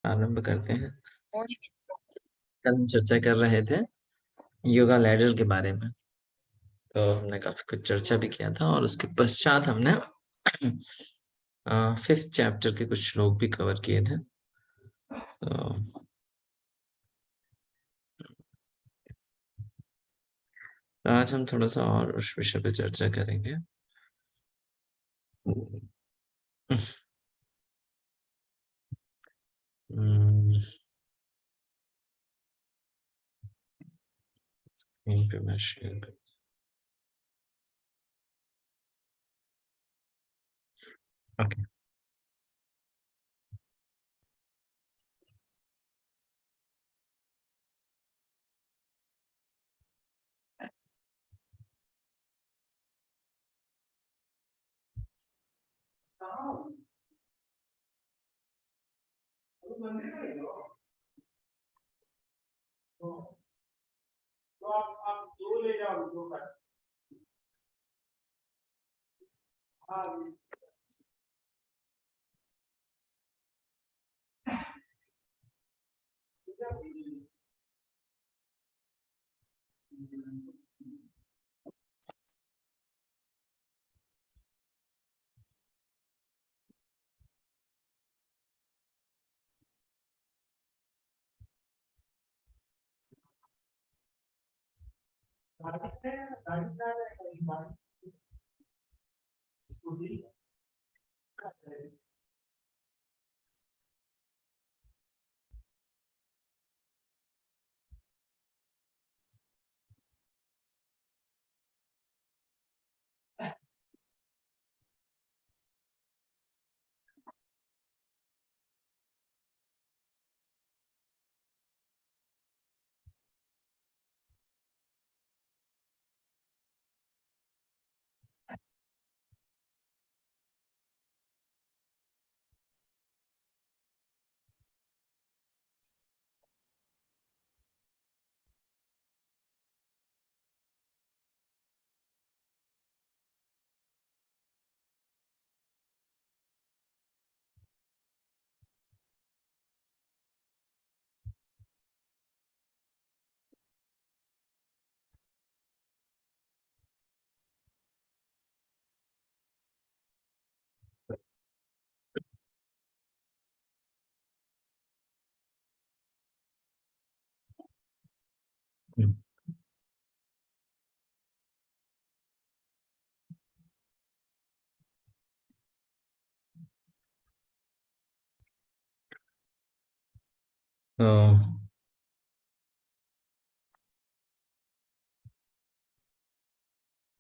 आरंभ करते हैं। कल हम चर्चा कर रहे थे योगा लैडर के बारे में, तो हमने काफी कुछ चर्चा भी किया था और उसके पश्चात हमने 5th चैप्टर के कुछ श्लोक भी कवर किए थे। तो आज हम थोड़ा सा और उस विषय पे चर्चा करेंगे। स्क्रीन पे मैं शेयर कर ओके। तो आप दो ले जाओ, दो का। हाँ।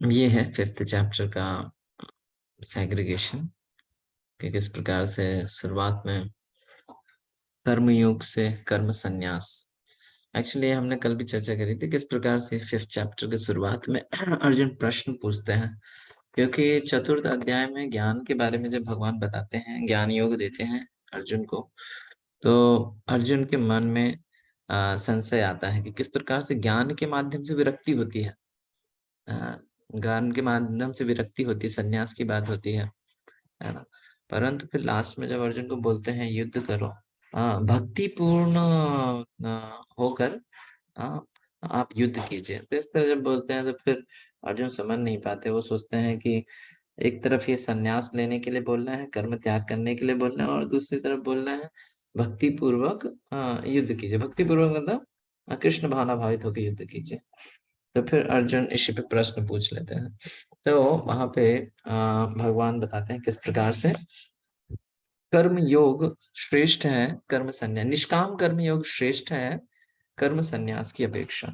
तो ये है 5th चैप्टर का सेग्रीगेशन कि किस प्रकार से शुरुआत में कर्मयोग से कर्म संन्यास। एक्चुअली हमने कल भी चर्चा करी थी किस प्रकार से 5th चैप्टर के शुरुआत में अर्जुन प्रश्न पूछते हैं, क्योंकि चतुर्थ अध्याय में ज्ञान के बारे में जब भगवान बताते हैं, ज्ञान योग देते हैं अर्जुन को, तो अर्जुन के मन में संशय आता है कि किस प्रकार से ज्ञान के माध्यम से विरक्ति होती है। ज्ञान के माध्यम से विरक्ति होती है, संन्यास की बात होती है ना। परंतु फिर लास्ट में जब अर्जुन को बोलते हैं युद्ध करो, भक्ति पूर्ण होकर आप युद्ध कीजिए, तो इस तरह जब बोलते हैं तो फिर अर्जुन समझ नहीं पाते। वो सोचते हैं कि एक तरफ ये संन्यास लेने के लिए बोलना है, कर्म त्याग करने के लिए बोलना है, और दूसरी तरफ बोलना है भक्ति पूर्वक युद्ध कीजिए। भक्ति पूर्वक मतलब कृष्ण भावना भावित होकर युद्ध कीजिए। तो फिर अर्जुन इसी पे प्रश्न पूछ लेते हैं। तो वहां पे भगवान बताते हैं किस प्रकार से कर्म योग श्रेष्ठ है कर्म संन्यास, निष्काम कर्म योग श्रेष्ठ है कर्म संन्यास की अपेक्षा।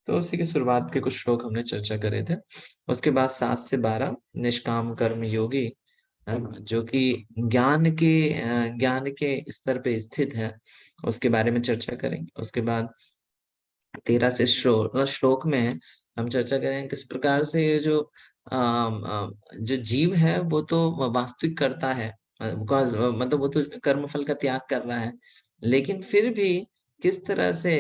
तो उसी की शुरुआत के कुछ श्लोक हमने चर्चा करे थे। उसके बाद 7 से 12 निष्काम कर्म योगी, जो कि ज्ञान के स्तर पे स्थित है, उसके बारे में चर्चा करेंगे। उसके बाद 13 से श्लोक में हम चर्चा करेंगे किस प्रकार से ये जो जो जीव है वो तो वास्तविक करता है, मतलब वो तो कर्मफल का त्याग कर रहा है, लेकिन फिर भी किस तरह से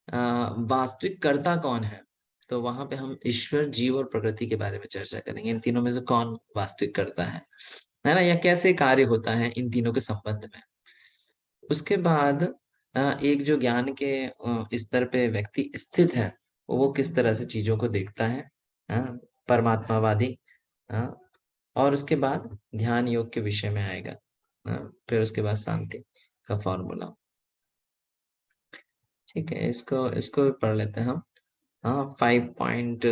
वास्तविक कर्ता कौन है। तो वहां पे हम ईश्वर, जीव और प्रकृति के बारे में चर्चा करेंगे। इन तीनों में से कौन वास्तविक करता है ना, या कैसे कार्य होता है इन तीनों के संबंध में। उसके बाद एक जो ज्ञान के स्तर पे व्यक्ति स्थित है, वो किस तरह से चीजों को देखता है, परमात्मावादी। हाँ, और उसके बाद ध्यान योग के विषय में आएगा। फिर उसके बाद शांति का फॉर्मूला। ठीक है, इसको इसको पढ़ लेते हैं हम। हाँ, 5 पॉइंट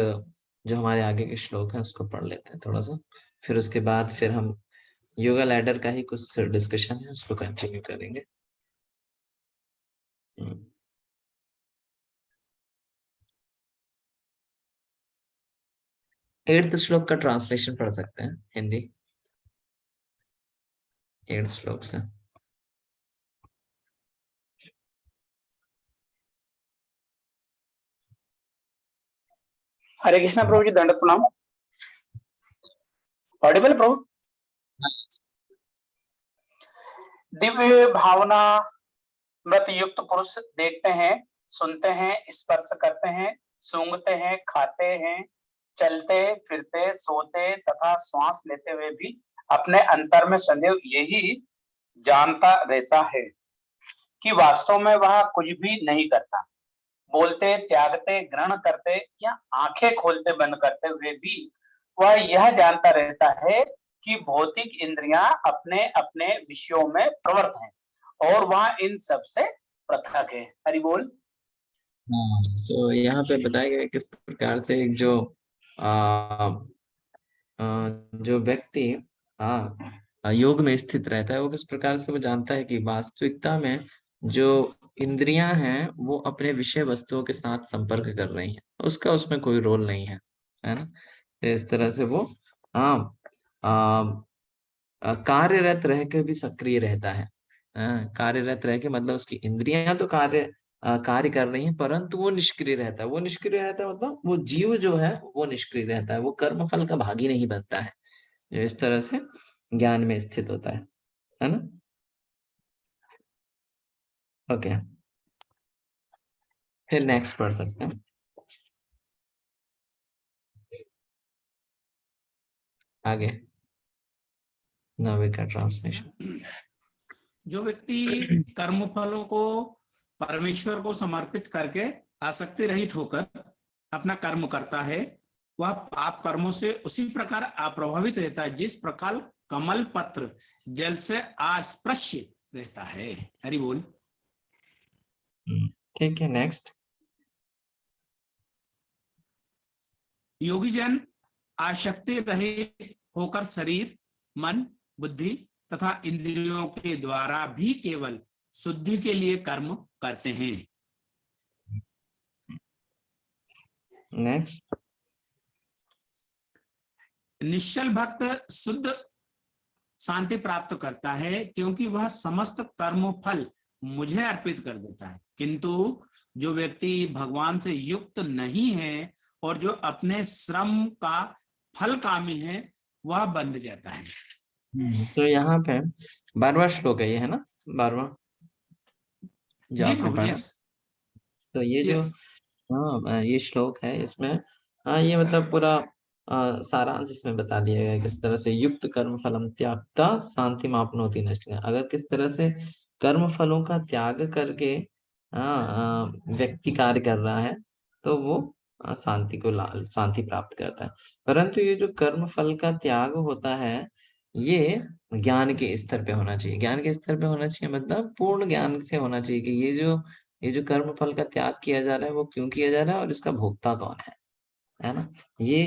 जो हमारे आगे के श्लोक है उसको पढ़ लेते हैं थोड़ा सा। फिर उसके बाद फिर हम योगा लैडर का ही कुछ डिस्कशन है उसको कंटिन्यू करेंगे। 8th श्लोक का ट्रांसलेशन पढ़ सकते हैं हिंदी, 8th श्लोक से। हरे कृष्णा प्रभु जी, दंड प्रणाम। ऑडिबल प्रभु? दिव्य भावना मृत युक्त पुरुष देखते हैं, सुनते हैं, स्पर्श करते हैं, सूंघते हैं, खाते हैं, चलते फिरते, सोते तथा श्वास लेते हुए भी अपने अंतर में सदैव यही जानता रहता है कि वास्तव में वह कुछ भी नहीं करता। बोलते, त्यागते, ग्रहण करते या आंखें खोलते बंद करते हुए भी वह यह जानता रहता है कि भौतिक इंद्रियां अपने अपने विषयों में प्रवृत्त हैं और वह इन सब से पृथक है। हरि बोल। हाँ, तो यहाँ पे बताया गया है किस प्रकार से एक जो व्यक्ति योग में स्थित रहता है, वो किस प्रकार से वो जानता है कि वास्तविकता में जो इंद्रियां हैं वो अपने विषय वस्तुओं के साथ संपर्क कर रही हैं, उसका उसमें कोई रोल नहीं है ना। तो इस तरह से वो हाँ कार्यरत रह के भी सक्रिय रहता है। कार्यरत रह के मतलब उसकी इंद्रियां तो कार्य कर रही हैं, परंतु वो निष्क्रिय रहता है। वो निष्क्रिय रहता है मतलब वो जीव जो है वो निष्क्रिय रहता है, वो कर्मफल का भागी नहीं बनता है, जो इस तरह से ज्ञान में स्थित होता है ना। ओके, फिर नेक्स्ट पढ़ सकते हैं आगे, नवे का ट्रांसलेशन। जो व्यक्ति कर्मफलों को परमेश्वर को समर्पित करके आसक्ति रहित होकर अपना कर्म करता है, वह पाप कर्मों से उसी प्रकार अप्रभावित रहता है जिस प्रकार कमल पत्र जल से अस्पृश्य रहता है। हरि बोल। ठीक है, नेक्स्ट। योगी जन आसक्ति रहित होकर शरीर, मन, बुद्धि तथा इंद्रियों के द्वारा भी केवल शुद्धि के लिए कर्म करते हैं। नेक्स्ट। निश्चल भक्त शुद्ध शांति प्राप्त करता है क्योंकि वह समस्त कर्म फल मुझे अर्पित कर देता है, किंतु जो व्यक्ति भगवान से युक्त नहीं है और जो अपने श्रम का फल कामी है वह बंध जाता है। तो यहाँ पे 12वां श्लोक है ये, है ना, 12वां जो आपने पढ़ा। तो ये जो ये श्लोक है, इसमें ये मतलब पूरा सारांश इसमें बता दिया गया है किस तरह से युक्त कर्म फलम त्यागता शांति मापनोति नष्ट। अगर किस तरह से कर्म फलों का त्याग करके व्यक्ति कार्य कर रहा है तो वो शांति प्राप्त करता है। परंतु ये जो कर्म फल का त्याग होता है ये ज्ञान के स्तर पे होना चाहिए। ज्ञान के स्तर पे होना चाहिए मतलब पूर्ण ज्ञान से होना चाहिए कि ये जो कर्म फल का त्याग किया जा रहा है वो क्यों किया जा रहा है और इसका भोक्ता कौन है ना। ये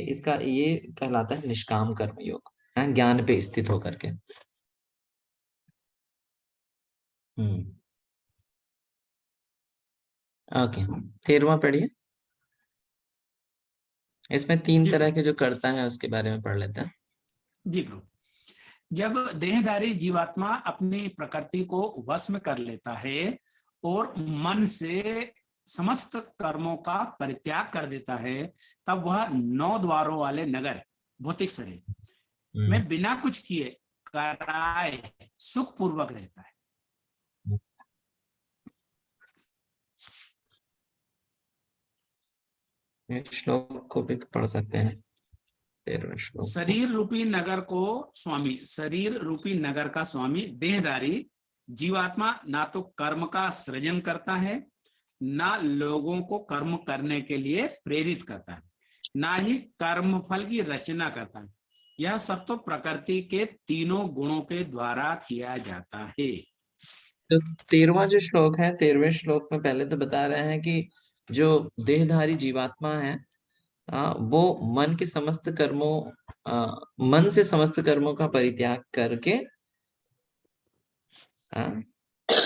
कहलाता है निष्काम कर्म योग, है, ज्ञान पे स्थित होकर के। ओके, 13वां पढ़िए। इसमें 3 तरह के जो कर्ता है उसके बारे में पढ़ लेते हैं। जी प्रभु। जब देहधारी जीवात्मा अपनी प्रकृति को वश में कर लेता है और मन से समस्त कर्मों का परित्याग कर देता है, तब वह 9 द्वारों वाले नगर भौतिक शरीर में बिना कुछ किए कराए सुख पूर्वक रहता है। श्लोक को भी पढ़ सकते हैं। 13वें श्लोक। शरीर रूपी नगर को स्वामी, शरीर रूपी नगर का स्वामी देहधारी जीवात्मा ना तो कर्म का सृजन करता है, ना लोगों को कर्म करने के लिए प्रेरित करता है, ना ही कर्म फल की रचना करता है। यह सब तो प्रकृति के तीनों गुणों के द्वारा किया जाता है। तो 13वां जो श्लोक है, 13वें श्लोक में पहले तो बता रहे हैं कि जो देहधारी जीवात्मा है, वो मन के समस्त कर्मों मन से समस्त कर्मों का परित्याग करके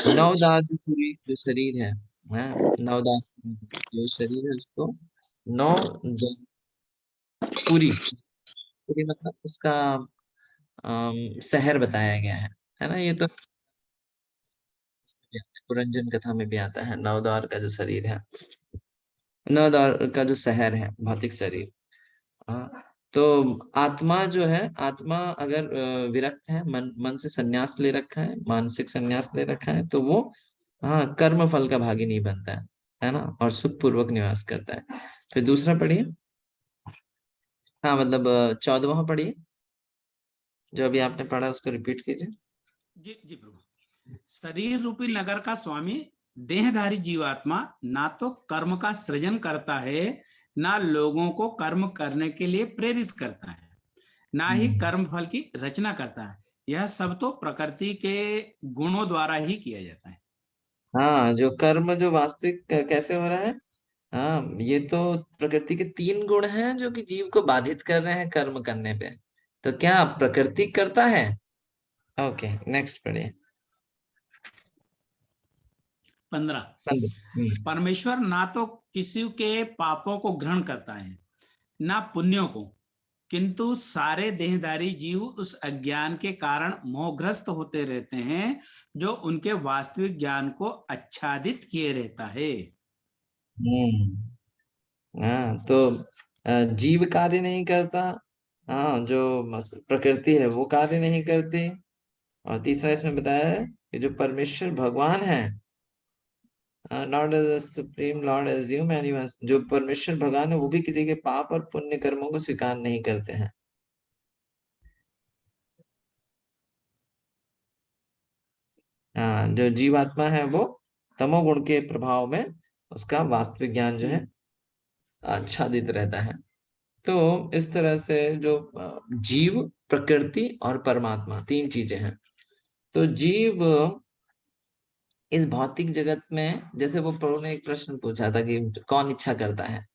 नवदार पूरी जो शरीर है, नवदार जो शरीर है उसको नौ पूरी पूरी मतलब उसका शहर बताया गया है ना। ये तो पुरंजन कथा में भी आता है, नवद्वार का जो शरीर है, नवद्वार का जो शहर है, भौतिक शरीर। हाँ, तो आत्मा जो है, आत्मा अगर विरक्त है, मन से संन्यास ले रखा है, मानसिक संन्यास ले रखा है, तो वो हाँ कर्म फल का भागी नहीं बनता है ना, और सुख पूर्वक निवास करता है। फिर दूसरा पढ़िए। हाँ मतलब 14वां पढ़िए, जो अभी आपने पढ़ा उसको रिपीट कीजिए। जी जी प्रभु। शरीर रूपी नगर का स्वामी देहधारी जीवात्मा ना तो कर्म का सृजन करता है, ना लोगों को कर्म करने के लिए प्रेरित करता है, ना ही कर्म फल की रचना करता है। यह सब तो प्रकृति के गुणों द्वारा ही किया जाता है। हाँ, जो कर्म जो वास्तविक कैसे हो रहा है, हाँ ये तो प्रकृति के 3 गुण हैं जो कि जीव को बाधित कर रहे हैं कर्म करने पे। तो क्या प्रकृति करता है? ओके, नेक्स्ट पढ़िए। 15। 15। परमेश्वर ना तो किसी के पापों को ग्रहण करता है, ना पुण्यों को, किंतु सारे देहधारी जीव उस अज्ञान के कारण मोहग्रस्त होते रहते हैं जो उनके वास्तविक ज्ञान को आच्छादित किए रहता है। हाँ तो जीव कार्य नहीं करता, हाँ जो प्रकृति है वो कार्य नहीं करती। और तीसरा इसमें बताया है कि जो परमेश्वर भगवान है, not as supreme lord assume anyone, जो परमेश्वर भगवान है वो भी किसी के पाप और पुण्य कर्मों को स्वीकार नहीं करते हैं। हाँ, जो जीवात्मा है वो तमोगुण के प्रभाव में उसका वास्तविक ज्ञान जो है आच्छादित रहता है। तो इस तरह से जो जीव, प्रकृति और परमात्मा 3 चीजें हैं। तो जीव इस भौतिक जगत में, जैसे वो प्रभु ने एक प्रश्न पूछा था कि कौन इच्छा करता है,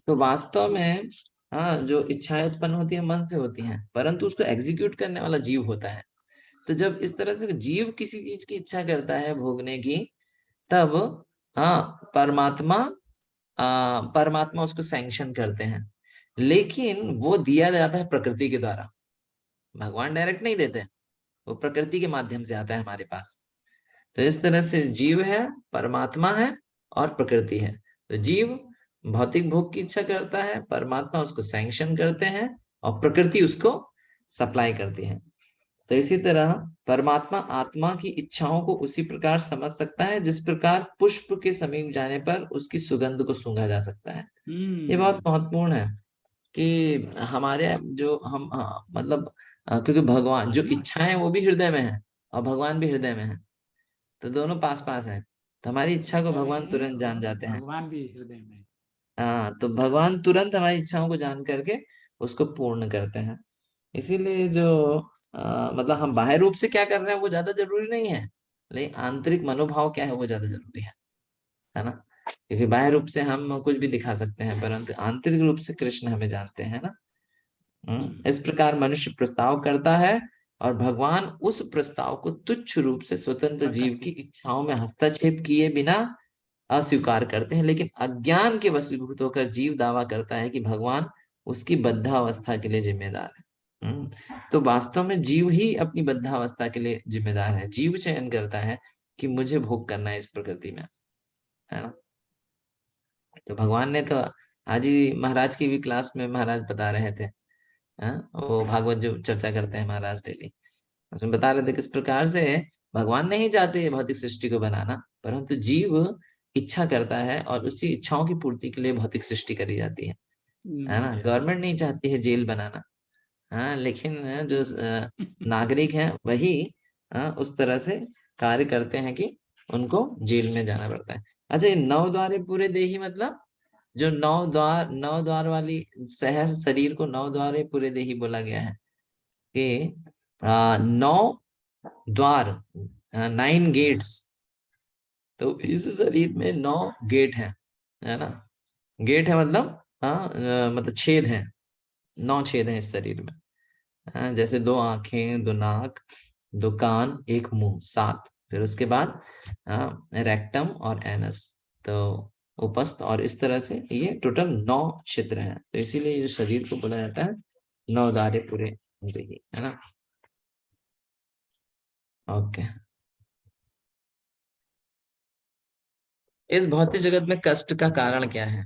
तो वास्तव में हाँ जो इच्छाएं उत्पन्न होती है मन से होती हैं, परंतु उसको एग्जीक्यूट करने वाला जीव होता है। तो जब इस तरह से जीव किसी चीज की इच्छा करता है भोगने की, तब हाँ परमात्मा उसको सैंक्शन करते हैं, लेकिन वो दिया जाता है प्रकृति के द्वारा। भगवान डायरेक्ट नहीं देते, वो प्रकृति के माध्यम से आता है हमारे पास। तो इस तरह से जीव है, परमात्मा है और प्रकृति है। तो जीव भौतिक भोग की इच्छा करता है, परमात्मा उसको सैंक्शन करते हैं और प्रकृति उसको सप्लाई करती है। तो इसी तरह परमात्मा आत्मा की इच्छाओं को उसी प्रकार समझ सकता है जिस प्रकार पुष्प के समीप जाने पर उसकी सुगंध को सूंघा जा सकता है। ये बहुत महत्वपूर्ण है कि हमारे जो हम मतलब क्योंकि भगवान जो इच्छाएं हैं वो भी हृदय में है और भगवान भी हृदय में है, तो दोनों पास पास हैं। तो हमारी इच्छा को भगवान तुरंत जान जाते हैं। भगवान भी हृदय में। हाँ, तो भगवान तुरंत हमारी इच्छाओं को जान करके उसको पूर्ण करते हैं। इसीलिए जो मतलब हम बाह्य रूप से क्या कर रहे हैं वो ज्यादा जरूरी नहीं है, लेकिन आंतरिक मनोभाव क्या है वो ज्यादा जरूरी है ना। क्योंकि बाह्य रूप से हम कुछ भी दिखा सकते हैं, परंतु आंतरिक रूप से कृष्ण हमें जानते हैं ना। इस प्रकार मनुष्य प्रस्ताव करता है और भगवान उस प्रस्ताव को तुच्छ रूप से स्वतंत्र जीव की इच्छाओं में हस्तक्षेप किए बिना अस्वीकार करते हैं, लेकिन अज्ञान के वशीभूत होकर जीव दावा करता है कि भगवान उसकी बद्धावस्था के लिए जिम्मेदार है। तो वास्तव में जीव ही अपनी बद्धावस्था के लिए जिम्मेदार है। जीव चयन करता है कि मुझे भोग करना है इस प्रकृति में, है ना। तो भगवान ने तो आज ही महाराज की भी क्लास में महाराज बता रहे थे, वो भागवत जो चर्चा करते हैं महाराज डेली, उसमें बता रहे थे किस प्रकार से भगवान नहीं चाहते भौतिक सृष्टि को बनाना, परंतु जीव इच्छा करता है और उसी इच्छाओं की पूर्ति के लिए भौतिक सृष्टि करी जाती है ना। गवर्नमेंट नहीं चाहती है जेल बनाना, हाँ, लेकिन जो नागरिक हैं वही उस तरह से कार्य करते हैं कि उनको जेल में जाना पड़ता है। अच्छा, ये 9 द्वारे पूरे देही मतलब जो 9 द्वार वाली शहर, शरीर को 9 द्वारे पूरे देही बोला गया है कि 9 द्वार, 9 गेट्स। तो इस शरीर में 9 गेट है ना। गेट है मतलब मतलब छेद है, 9 छेद हैं इस शरीर में। जैसे 2 आंखें, 2 नाक, 2 कान, 1 मुंह, 7। फिर उसके बाद रेक्टम और एनस, तो उपस्थ, और इस तरह से ये टोटल 9 क्षेत्र हैं। तो इसीलिए इस शरीर को बोला जाता है 9 द्वारे पूरे देही, है ना। ओके, इस भौतिक जगत में कष्ट का कारण क्या है?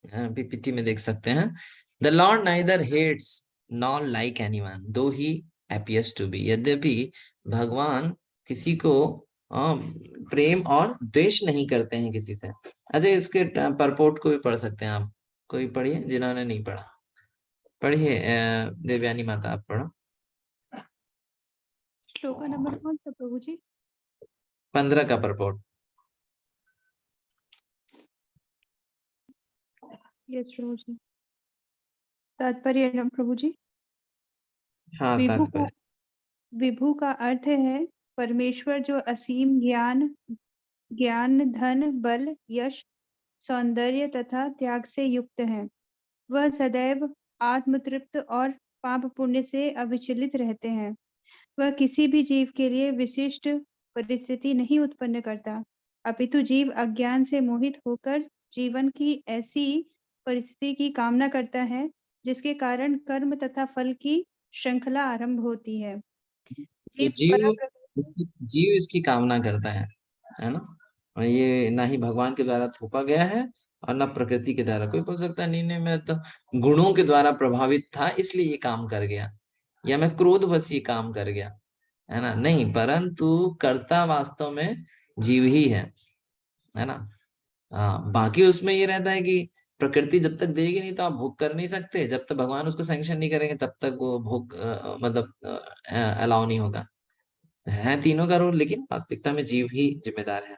पीपीटी में देख सकते हैं। The lord neither hates nor like anyone though he appears to be. यद्यपि भगवान किसी को प्रेम और द्वेष नहीं करते हैं किसी से। अच्छा, इसके परपोर्ट को भी पढ़ सकते हैं आप, कोई पढ़िए जिन्होंने नहीं पढ़ा। पढ़िए देवयानी माता, आप पढ़ो। श्लोका नंबर कौन सा प्रभु जी? 15 का परपोर्ट। यस प्रभु जी। तात्पर्य है प्रभु जी। हाँ, विभु का तात्पर्य। विभु का अर्थ है परमेश्वर जो असीम ज्ञान, धन, बल, यश, सौंदर्य तथा त्याग से युक्त है। वह सदैव आत्मतृप्त और पाप पुण्य से अविचलित रहते हैं। वह किसी भी जीव के लिए विशिष्ट परिस्थिति नहीं उत्पन्न करता, अपितु जीव अज्ञान से मोहित होकर जीवन की ऐसी परिस्थिति की कामना करता है जिसके कारण कर्म तथा फल की श्रृंखला आरंभ होती है। तो जीव पराप्रकृति जीव इसकी कामना करता है ना। और ये ना ही भगवान के द्वारा थोपा गया है और ना प्रकृति के द्वारा। कोई बोल सकता है नहीं नहीं, मैं तो गुणों के द्वारा प्रभावित था इसलिए ये काम कर गया, या मैं क्रोधवश ये काम कर गया, है ना। नहीं, परंतु कर्ता वास्तव में जीव ही है ना। हाँ, बाकी उसमें ये रहता है कि प्रकृति जब तक देगी नहीं तो आप भोग कर नहीं सकते, जब तक भगवान उसको सैंक्शन नहीं करेंगे तब तक वो भोग मतलब अलाउ नहीं होगा। है तीनों का रोल, लेकिन वास्तविकता में जीव ही जिम्मेदार है।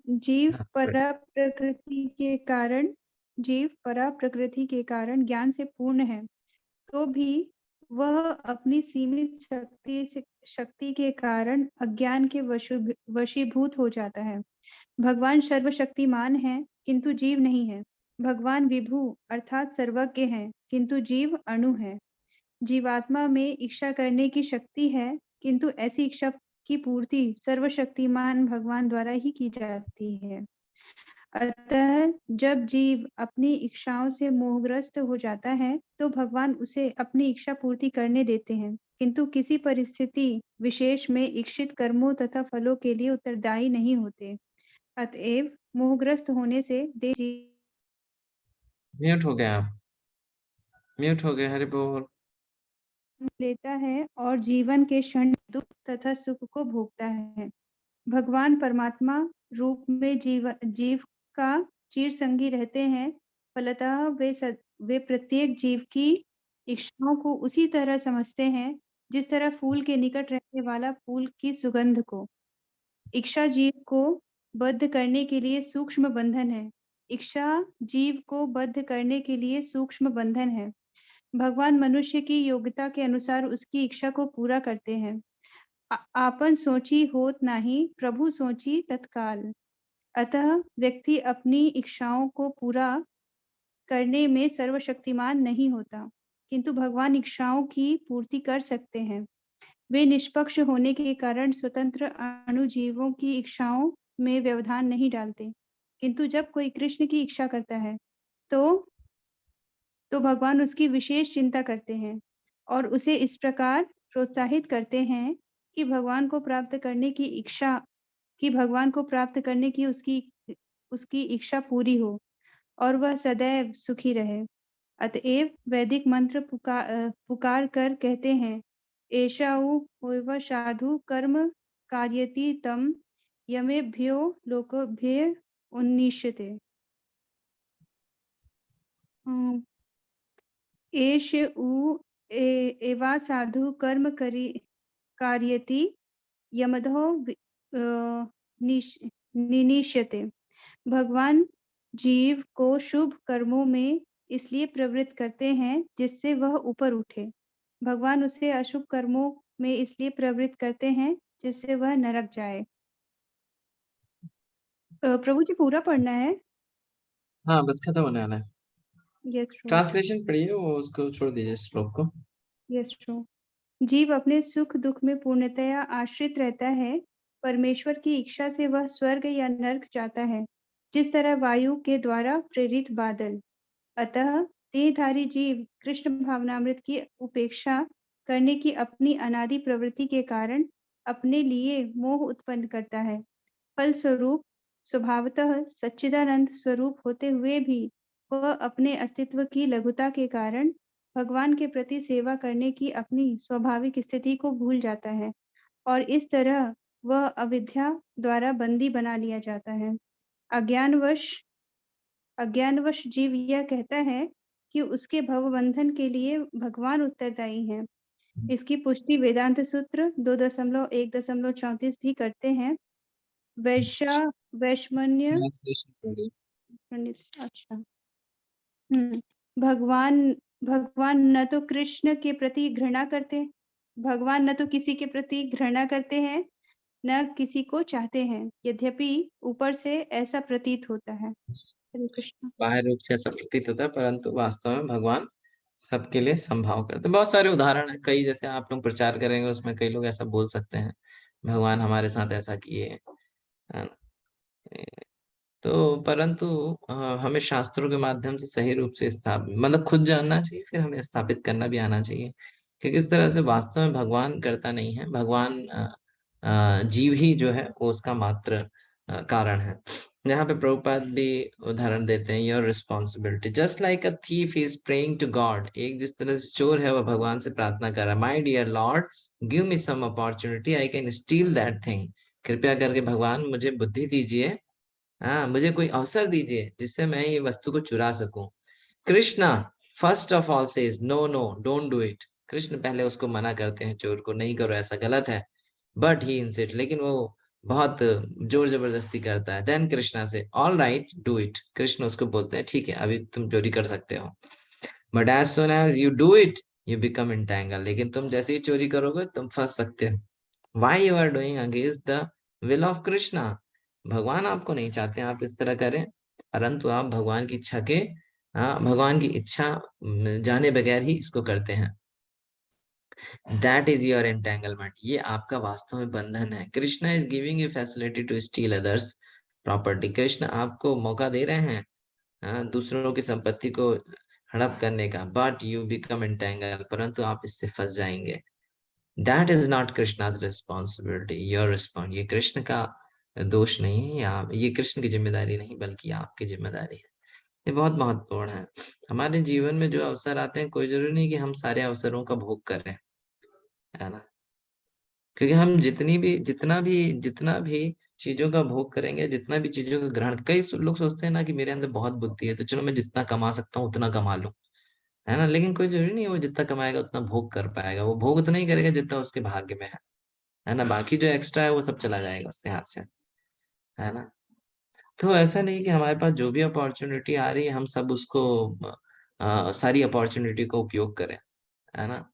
जीव हाँ, परा प्रकृति के कारण जीव परा प्रकृति के कारण ज्ञान से पूर्ण है, तो भी वह अपनी सीमित शक्ति के कारण अज्ञान के वशीभूत हो जाता है। भगवान सर्वशक्तिमान है किंतु जीव नहीं है। भगवान विभु अर्थात सर्वज्ञ है किंतु जीव अणु है। जीवात्मा में इच्छा करने की शक्ति है किंतु ऐसी इच्छा की पूर्ति सर्वशक्तिमान भगवान द्वारा ही की जाती है। अतः जब जीव अपनी इच्छाओं से मोहग्रस्त हो जाता है तो भगवान उसे अपनी इच्छा पूर्ति करने देते हैं, किंतु किसी परिस्थिति विशेष में इच्छित कर्मों तथा फलों के लिए उत्तरदायी नहीं होते। अतएव मोहग्रस्त होने से देह म्यूट हो गया आप, म्यूट हो गए, हरि बोल। लेता है और जीवन के क्षण दुख तथा सुख को भोगता है। भगवान परमात्मा रूप में जीव का चिर संगी रहते हैं। फलतः वे प्रत्येक जीव की इच्छाओं को उसी तरह समझते हैं जिस तरह फूल के निकट रहने वाला फूल की सुगंध को। इच्छा जीव को बद्ध करने के लिए सूक्ष्म बंधन है। इच्छा जीव को बद्ध करने के लिए सूक्ष्म बंधन है। भगवान मनुष्य की योग्यता के अनुसार उसकी इच्छा को पूरा करते हैं। आपन सोची होत नाही, प्रभु सोची तत्काल। अतः व्यक्ति अपनी इच्छाओं को पूरा करने में सर्वशक्तिमान नहीं होता, किंतु भगवान इच्छाओं की पूर्ति कर सकते हैं। वे निष्पक्ष होने के कारण स्वतंत्र अणुजीवों की इच्छाओं में व्यवधान नहीं डालते, किंतु जब कोई कृष्ण की इच्छा करता है तो भगवान उसकी विशेष चिंता करते हैं और उसे इस प्रकार प्रोत्साहित करते हैं कि भगवान को प्राप्त करने की उसकी इच्छा पूरी हो और वह सदैव सुखी रहे। अतएव वैदिक मंत्र पुकार कर कहते हैं, एषा उ साधु कर्म कार्यति तम यमेभ्यो लोकोभ्य उन्निष्यते। एष उ एवा साधु कर्म कार्यति यमधो निनिश्यते। भगवान जीव को शुभ कर्मों में इसलिए प्रवृत्त करते हैं जिससे वह ऊपर उठे। भगवान उसे अशुभ कर्मों में इसलिए प्रवृत्त करते हैं जिससे वह नरक जाए। प्रभु जी पूरा पढ़ना है। हाँ, बस खत्म होने वाला है। Yes true. ट्रांसलेशन पढ़िए, वो उसको छोड़ दीजिए श्लोक को। Yes true. जीव अपने सुख दुख में पूर्णतया आश्रित रहता है। परमेश्वर की इच्छा से वह स्वर्ग या नर्क जाता है, जिस तरह वायु के द्वारा प्रेरित बादल। अतः देहधारी जीव कृष्ण भावनामृत की उपेक्षा करने की अपनी अनादि प्रवृत्ति के कारण अपने लिए मोह उत्पन्न करता है। फलस्वरूप स्वभावतः सच्चिदानंद स्वरूप होते हुए भी वह अपने अस्तित्व की लघुता के कारण भगवान के प्रति सेवा करने की अपनी स्वाभाविक स्थिति को भूल जाता है और इस तरह वह अविद्या द्वारा बंदी बना लिया जाता है। अज्ञानवश जीव यह कहता है कि उसके भवबंधन के लिए भगवान उत्तरदायी हैं। इसकी पुष्टि वेदांत सूत्र 2.1.34 भी करते हैं। वैषम्य ट्रांसलेशन पढ़िए। अच्छा। भगवान भगवान न तो कृष्ण के प्रति घृणा करते, भगवान न तो किसी के प्रति घृणा करते हैं न किसी को चाहते हैं, यद्यपि ऊपर से ऐसा प्रतीत होता है। हरे कृष्ण। बाहर रूप से ऐसा प्रतीत होता है, परंतु वास्तव में भगवान सबके लिए संभाव करते हैं। बहुत सारे उदाहरण है, कई जैसे आप लोग प्रचार करेंगे उसमें कई लोग ऐसा बोल सकते हैं, भगवान हमारे साथ ऐसा किए, है ना? तो परंतु हमें शास्त्रों के माध्यम से सही रूप से स्थापित, मतलब खुद जानना चाहिए, फिर हमें स्थापित करना भी आना चाहिए कि किस तरह से वास्तव में भगवान करता नहीं है, भगवान जीव ही जो है वो उसका मात्र कारण है। यहाँ पे प्रभुपाद भी उदाहरण देते हैं, your responsibility just like a thief is praying to god. एक जिस तरह से चोर है वह भगवान से प्रार्थना कर रहा है, my dear lord give me some opportunity I can steal that thing. कृपया करके भगवान मुझे बुद्धि दीजिए, हाँ मुझे कोई अवसर दीजिए जिससे मैं ये वस्तु को चुरा सकूं। Krishna first of all says no no don't do it. Krishna पहले उसको मना करते हैं, चोर को, नहीं करो ऐसा, गलत है। बट ही इंसिस्ट, लेकिन वो बहुत जोर जबरदस्ती करता है। देन कृष्णा से all right do it. Krishna उसको बोलते हैं ठीक है अभी तुम चोरी कर सकते हो, but as soon as you do it you become entangle. लेकिन तुम जैसे ही चोरी करोगे तुम फंस सकते हो। Why you are doing against the will of Krishna. भगवान आपको नहीं चाहते आप इस तरह करें, परंतु आप भगवान की इच्छा के, भगवान की इच्छा जाने बगैर ही इसको करते हैं। दैट इज योर एंटेंगलमेंट, ये आपका वास्तव में बंधन है। Krishna is giving you facility to steal others property. Krishna आपको मौका दे रहे हैं, दूसरों की संपत्ति को हड़प करने का, बट यू बिकम एंटेंगल, परंतु आप इससे फंस जाएंगे। That is not Krishna's responsibility, your response. ये कृष्ण का दोष नहीं है, या ये कृष्ण की जिम्मेदारी नहीं बल्कि आपकी जिम्मेदारी है। ये बहुत महत्वपूर्ण है। हमारे जीवन में जो अवसर आते हैं, कोई जरूरी नहीं कि हम सारे अवसरों का भोग करें, है ना? क्योंकि हम जितना भी चीजों का भोग करेंगे, जितना भी चीजों का ग्रहण, कई लोग सोचते हैं ना कि मेरे अंदर बहुत बुद्धि है तो चलो मैं जितना कमा सकता हूँ उतना कमा लूं, है ना? लेकिन कोई जरूरी नहीं है वो जितना कमाएगा उतना भोग कर पाएगा। वो भोग उतना ही करेगा जितना उसके भाग्य में है ना? बाकी जो एक्स्ट्रा है वो सब चला जाएगा उससे हाथ से, है ना? तो ऐसा नहीं कि हमारे पास जो भी अपॉर्चुनिटी आ रही है हम सब उसको सारी अपॉर्चुनिटी को उपयोग करें, है ना?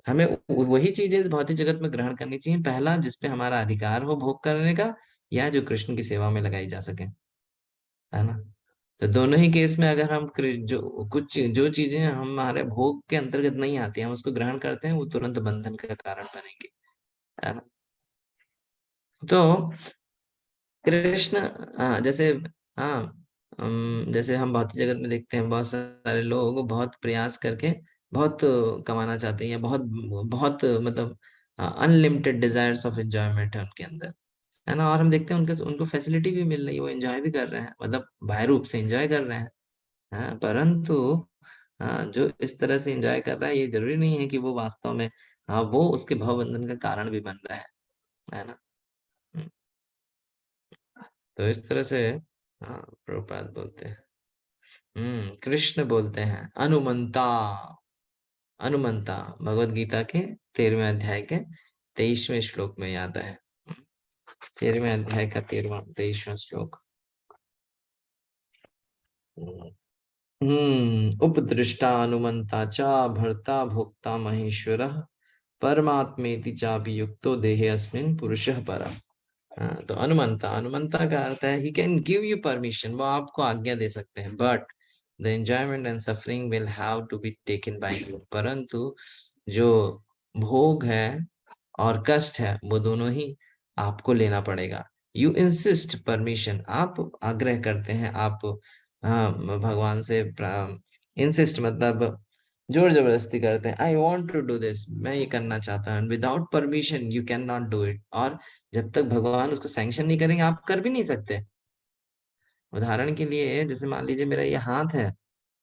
हमें वही चीजें इस भौतिक जगत में ग्रहण करनी चाहिए, पहला जिसपे हमारा अधिकार हो भोग करने का, या जो कृष्ण की सेवा में लगाई जा सके, है ना? तो दोनों ही केस में अगर हम जो चीजें हमारे भोग के अंतर्गत नहीं आती हम उसको ग्रहण करते हैं, वो तुरंत बंधन का कारण बनेंगे, है ना? तो कृष्ण, जैसे, हाँ, जैसे हम भौतिक जगत में देखते हैं बहुत सारे लोग बहुत प्रयास करके बहुत कमाना चाहते हैं, या बहुत बहुत मतलब अनलिमिटेड डिजायर्स ऑफ एंजॉयमेंट है उनके अंदर, है ना? और हम देखते हैं उनको फैसिलिटी भी मिल रही है, वो एंजॉय भी कर रहे हैं, मतलब बाह्य रूप से एंजॉय कर रहे हैं, हाँ, परंतु जो इस तरह से एंजॉय कर रहा है ये जरूरी नहीं है कि वो वास्तव में, वो उसके भवबंधन का कारण भी बन रहा है ना? हम्म, तो इस तरह से, प्रभुपाद बोलते हैं, कृष्ण बोलते हैं अनुमंता, अनुमंता भगवत गीता के 13वें अध्याय के 23वें श्लोक में आता है, 13वें अध्याय का 23वां श्लोक। उपदृष्टा अनुमंता च भर्ता भोक्ता महेश्वरः परमात्मेति चापि युक्तो देहे अस्मिन् पुरुषः परः। तो अनुमंता, अनुमंता का अर्थ है he can give you permission, वो आपको आज्ञा दे सकते हैं, but the enjoyment and suffering will have to be taken by you. परंतु जो भोग है और कष्ट है वो दोनों ही आपको लेना पड़ेगा। यू इंसिस्ट परमिशन, आप आग्रह करते हैं, आप भगवान से इंसिस्ट मतलब जोर जबरदस्ती करते हैं, I want to do this, मैं ये करना चाहता हूँ, without permission you can not do it. और जब तक भगवान उसको सैंक्शन नहीं करेंगे आप कर भी नहीं सकते। उदाहरण के लिए जैसे मान लीजिए मेरा ये हाथ है,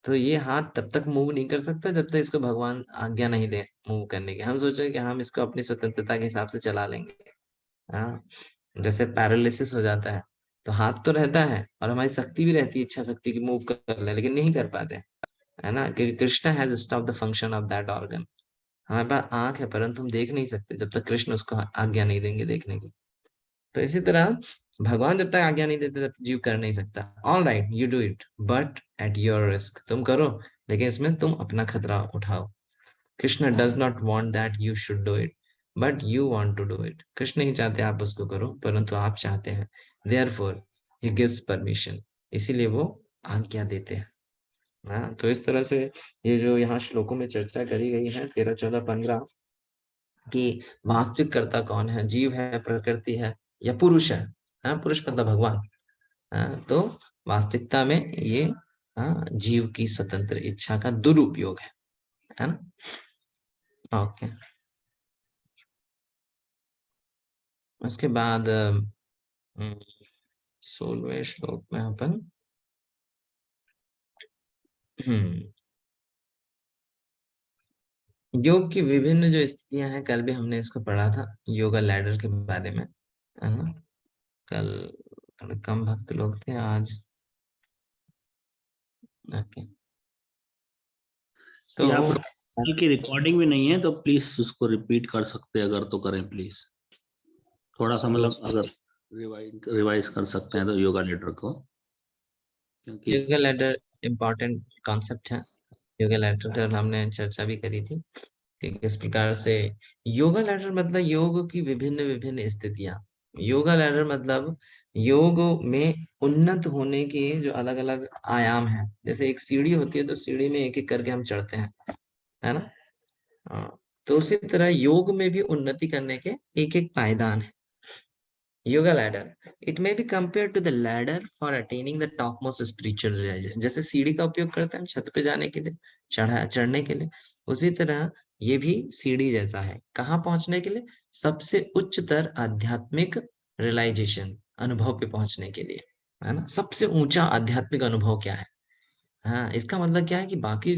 तो ये हाथ तब तक मूव नहीं कर सकता जब तक इसको भगवान आज्ञा नहीं दे मूव करने की। हम सोचे कि हम इसको अपनी स्वतंत्रता के हिसाब से चला लेंगे। हाँ, जैसे पैरालिसिस हो जाता है तो हाथ तो रहता है और हमारी शक्ति भी रहती है, इच्छा शक्ति की मूव कर ले, लेकिन नहीं कर पाते, है ना, क्योंकि Krishna has stop the function of that organ. हमारे पास आंख है परंतु हम देख नहीं सकते जब तक कृष्ण उसको आज्ञा नहीं देंगे देखने की। तो इसी तरह भगवान जब तक आज्ञा नहीं देते तब तक जीव कर नहीं सकता। All right, you do it but at your risk, तुम करो लेकिन इसमें तुम अपना खतरा उठाओ। Krishna does not want that you should do it but you want to do it. Krishna नहीं चाहते आप उसको करो परंतु आप चाहते हैं, देयरफॉर ही गिव्स परमिशन, इसीलिए वो आज्ञा देते हैं। हाँ, तो इस तरह से ये जो यहाँ श्लोकों में चर्चा करी गई है 13, 14, 15 कि वास्तविक कर्ता कौन है, जीव है, प्रकृति है या पुरुष है। हाँ, पुरुष मतलब भगवान। हाँ, तो वास्तविकता में ये जीव की स्वतंत्र इच्छा का दुरुपयोग है ना। ओके, उसके बाद 16वें श्लोक में अपन योग की विभिन्न जो स्थितियां हैं, कल भी हमने इसको पढ़ा था योगा लैडर के बारे में, है ना। कल थोड़े कम भक्त लोग थे, आज ओके। तो यहाँ पर की रिकॉर्डिंग भी नहीं है तो प्लीज उसको रिपीट कर सकते हैं, अगर तो करें प्लीज। थोड़ा सा मतलब अगर रिवाइज कर सकते हैं तो योगा लेटर को, क्योंकि योगा लैडर इम्पोर्टेंट कॉन्सेप्ट है। योगा लैडर पर हमने चर्चा भी करी थी कि किस प्रकार से योगा लैडर मतलब योग की विभिन्न विभिन्न स्थितियां। योगा लैडर मतलब योग में उन्नत होने के जो अलग अलग आयाम हैं। जैसे एक सीढ़ी होती है तो सीढ़ी में एक एक करके हम चढ़ते हैं, है ना। तो उसी तरह योग में भी उन्नति करने के एक एक पायदान है। Yoga ladder, it may be compare to the ladder for attaining the top most spiritual realization. जैसे सीढ़ी का उपयोग करते हैं हम छत पे जाने के लिए, चढ़ने के लिए, उसी तरह ये भी सीढ़ी जैसा है। कहाँ पहुंचने के लिए? सबसे उच्चतर आध्यात्मिक रियलाइजेशन, अनुभव पे पहुंचने के लिए, है ना। सबसे ऊंचा आध्यात्मिक अनुभव क्या है? हाँ, इसका मतलब क्या है कि बाकी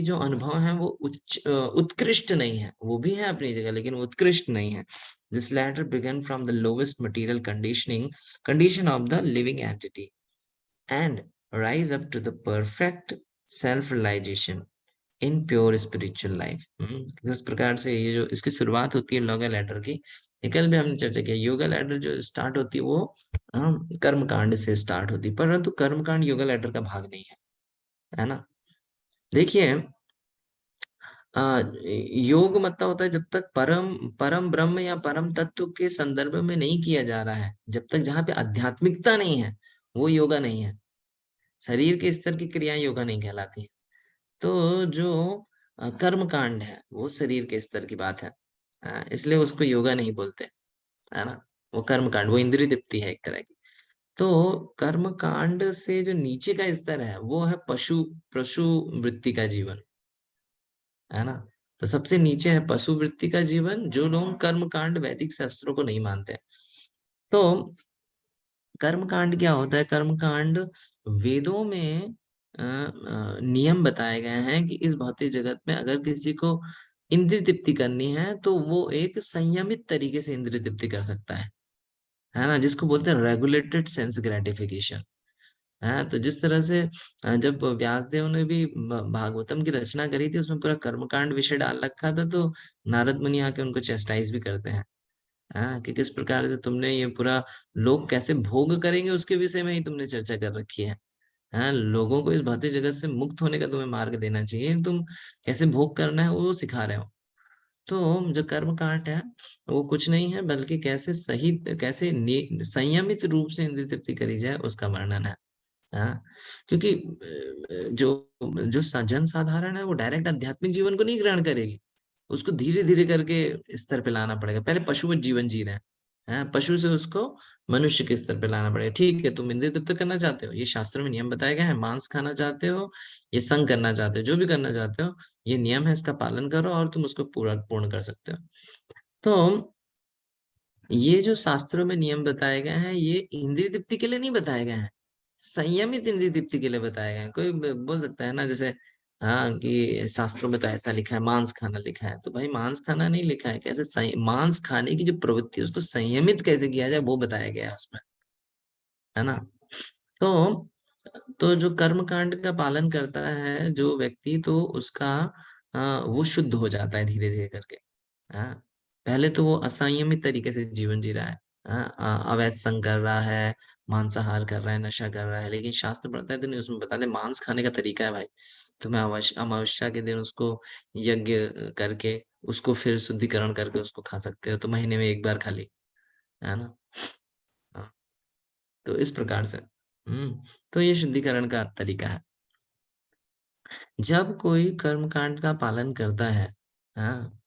जो अनुभव हैं वो उत्कृष्ट नहीं है, वो भी है अपनी जगह लेकिन वो उत्कृष्ट नहीं है। This ladder began from the lowest material condition of the living entity and rise up to the perfect self-realization in pure spiritual life। इस प्रकार से ये जो इसकी शुरुआत होती है योगा लैडर की, कल भी हमने चर्चा किया। योगा लैडर जो स्टार्ट होती है वो कर्म कांड से स्टार्ट होती है, परंतु कर्म कांड योगा लैडर का भाग नहीं है ना। देखिए, योग मतलब होता है जब तक परम ब्रह्म या परम तत्व के संदर्भ में नहीं किया जा रहा है, जब तक जहाँ पे आध्यात्मिकता नहीं है वो योगा नहीं है। शरीर के स्तर की क्रियाएं योगा नहीं कहलाती है। तो जो कर्म कांड है वो शरीर के स्तर की बात है, इसलिए उसको योगा नहीं बोलते, है ना। वो कर्म कांड, वो इंद्रिय तृप्ति है एक तरह की। तो कर्म कांड से जो नीचे का स्तर है वो है पशु पशु वृत्ति का जीवन, है ना। तो सबसे नीचे है पशु वृत्ति का जीवन, जो लोग कर्म कांड वैदिक शास्त्रों को नहीं मानते। तो कर्म कांड क्या होता है? कर्म कांड वेदों में नियम बताए गए हैं कि इस भौतिक जगत में अगर किसी को इंद्रिय तृप्ति करनी है तो वो एक संयमित तरीके से इंद्रिय तृप्ति कर सकता है ना, जिसको बोलते हैं रेगुलेटेड सेंस ग्रेटिफिकेशन, हाँ, तो जिस तरह से जब व्यासदेव ने भी भागवतम की रचना करी थी, उसमें पूरा कर्मकांड विषय डाल रखा था, तो नारद मुनि आके उनको चेस्टाइज भी करते हैं, हाँ, कि किस प्रकार से तुमने ये पूरा लोग कैसे भोग करेंगे उसके विषय में ही तुमने चर्चा कर रखी है। हाँ, लोगों को इस भौतिक जगत से मुक्त होने का तुम्हें मार्ग देना चाहिए, तुम कैसे भोग करना है वो सिखा रहे हो। तो जो कर्म कांड है वो कुछ नहीं है, बल्कि कैसे संयमित रूप से इंद्रिय तृप्ति करी जाए उसका वर्णन है। हाँ, क्योंकि जो जो जन साधारण है वो डायरेक्ट आध्यात्मिक जीवन को नहीं ग्रहण करेगी, उसको धीरे धीरे करके स्तर पे लाना पड़ेगा। पहले पशुवत जीवन जी रहे हैं, हाँ, पशु से उसको मनुष्य के स्तर पे लाना पड़ेगा। ठीक है, तुम इंद्रिय तृप्त करना चाहते हो, ये शास्त्रों में नियम बताए गए हैं, मांस खाना चाहते हो, ये संग करना चाहते हो, जो भी करना चाहते हो, ये नियम है, इसका पालन करो और तुम उसको पूरा पूर्ण कर सकते हो। तो ये जो शास्त्रों में नियम बताए गए हैं, ये इंद्रिय तृप्ति के लिए नहीं बताए गए हैं, संयमित इंद्रिय तृप्ति के लिए बताए गए हैं। कोई बोल सकता है ना, जैसे हाँ कि शास्त्रों में तो ऐसा लिखा है, मांस खाना लिखा है, तो भाई मांस खाना नहीं लिखा है, कैसे मांस खाने की जो प्रवृत्ति है उसको संयमित कैसे किया जाए वो बताया गया है उसमें, है ना। तो जो कर्म कांड का पालन करता है जो व्यक्ति, तो उसका वो शुद्ध हो जाता है धीरे धीरे करके। हाँ, पहले तो वो असंयमित तरीके से जीवन जी रहा है, हाँ, अवैध संग कर रहा है, मांसाहार कर रहा है, नशा कर रहा है, लेकिन शास्त्र पढ़ता है तो नहीं, उसमें बताते मांस खाने का तरीका है भाई। तुम्हें अमावस्या के दिन उसको यज्ञ करके उसको फिर शुद्धिकरण करके उसको खा सकते हो, तो महीने में एक बार खाली, है ना। हाँ, तो इस प्रकार से तो ये शुद्धिकरण का तरीका है। जब कोई कर्म कांड का पालन करता है, हाँ,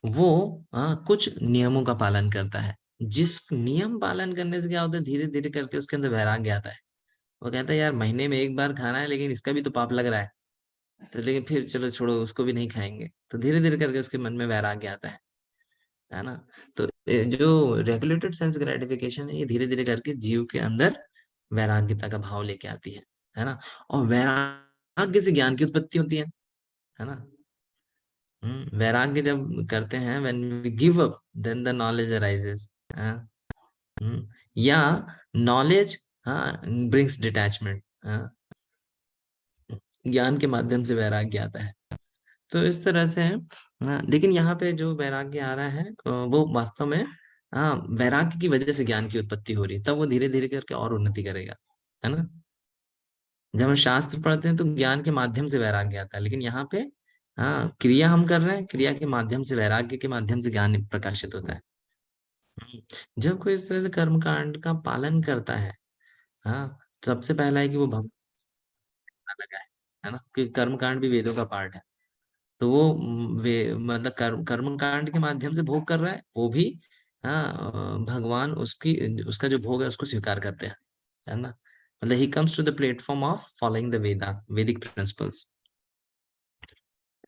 वो कुछ नियमों का पालन करता है। जिस नियम पालन करने से क्या होता है, धीरे धीरे करके उसके अंदर वैराग्य आता है। वो कहता है यार महीने में एक बार खाना है, लेकिन इसका भी तो पाप लग रहा है, तो लेकिन फिर चलो छोड़ो, उसको भी नहीं खाएंगे। तो धीरे धीरे करके उसके मन में वैराग्य आता है ना। तो ये जो रेगुलेटेड सेंस ग्रेटिफिकेशन है, ये धीरे धीरे करके जीव के अंदर वैराग्यता का भाव लेके आती है ना। और वैराग्य से ज्ञान की उत्पत्ति होती है ना। वैराग्य जब करते हैं, when we give up, then the knowledge arises. या नॉलेज ब्रिंग्स डिटैचमेंट, ज्ञान के माध्यम से वैराग्य आता है। तो इस तरह से है। लेकिन यहाँ पे जो वैराग्य आ रहा है वो वास्तव में वैराग्य की वजह से ज्ञान की उत्पत्ति हो रही है, तब वो धीरे धीरे करके और उन्नति करेगा, है ना। जब हम शास्त्र पढ़ते हैं तो ज्ञान के माध्यम से वैराग्य आता है, लेकिन यहाँ पे क्रिया हम कर रहे हैं, क्रिया के माध्यम से, वैराग्य के माध्यम से ज्ञान प्रकाशित होता है। जब कोई इस तरह से कर्म कांड का पालन करता है, हाँ, तो सबसे पहला है कि वो भगवान लगा है ना, कि कर्म कांड भी वेदों का पार्ट है। तो वो वे मतलब कर्म कांड के माध्यम से भोग कर रहा है, वो भी भगवान उसका जो भोग है उसको स्वीकार करते हैं, है ना। मतलब he comes to the platform of following the Vedic principles.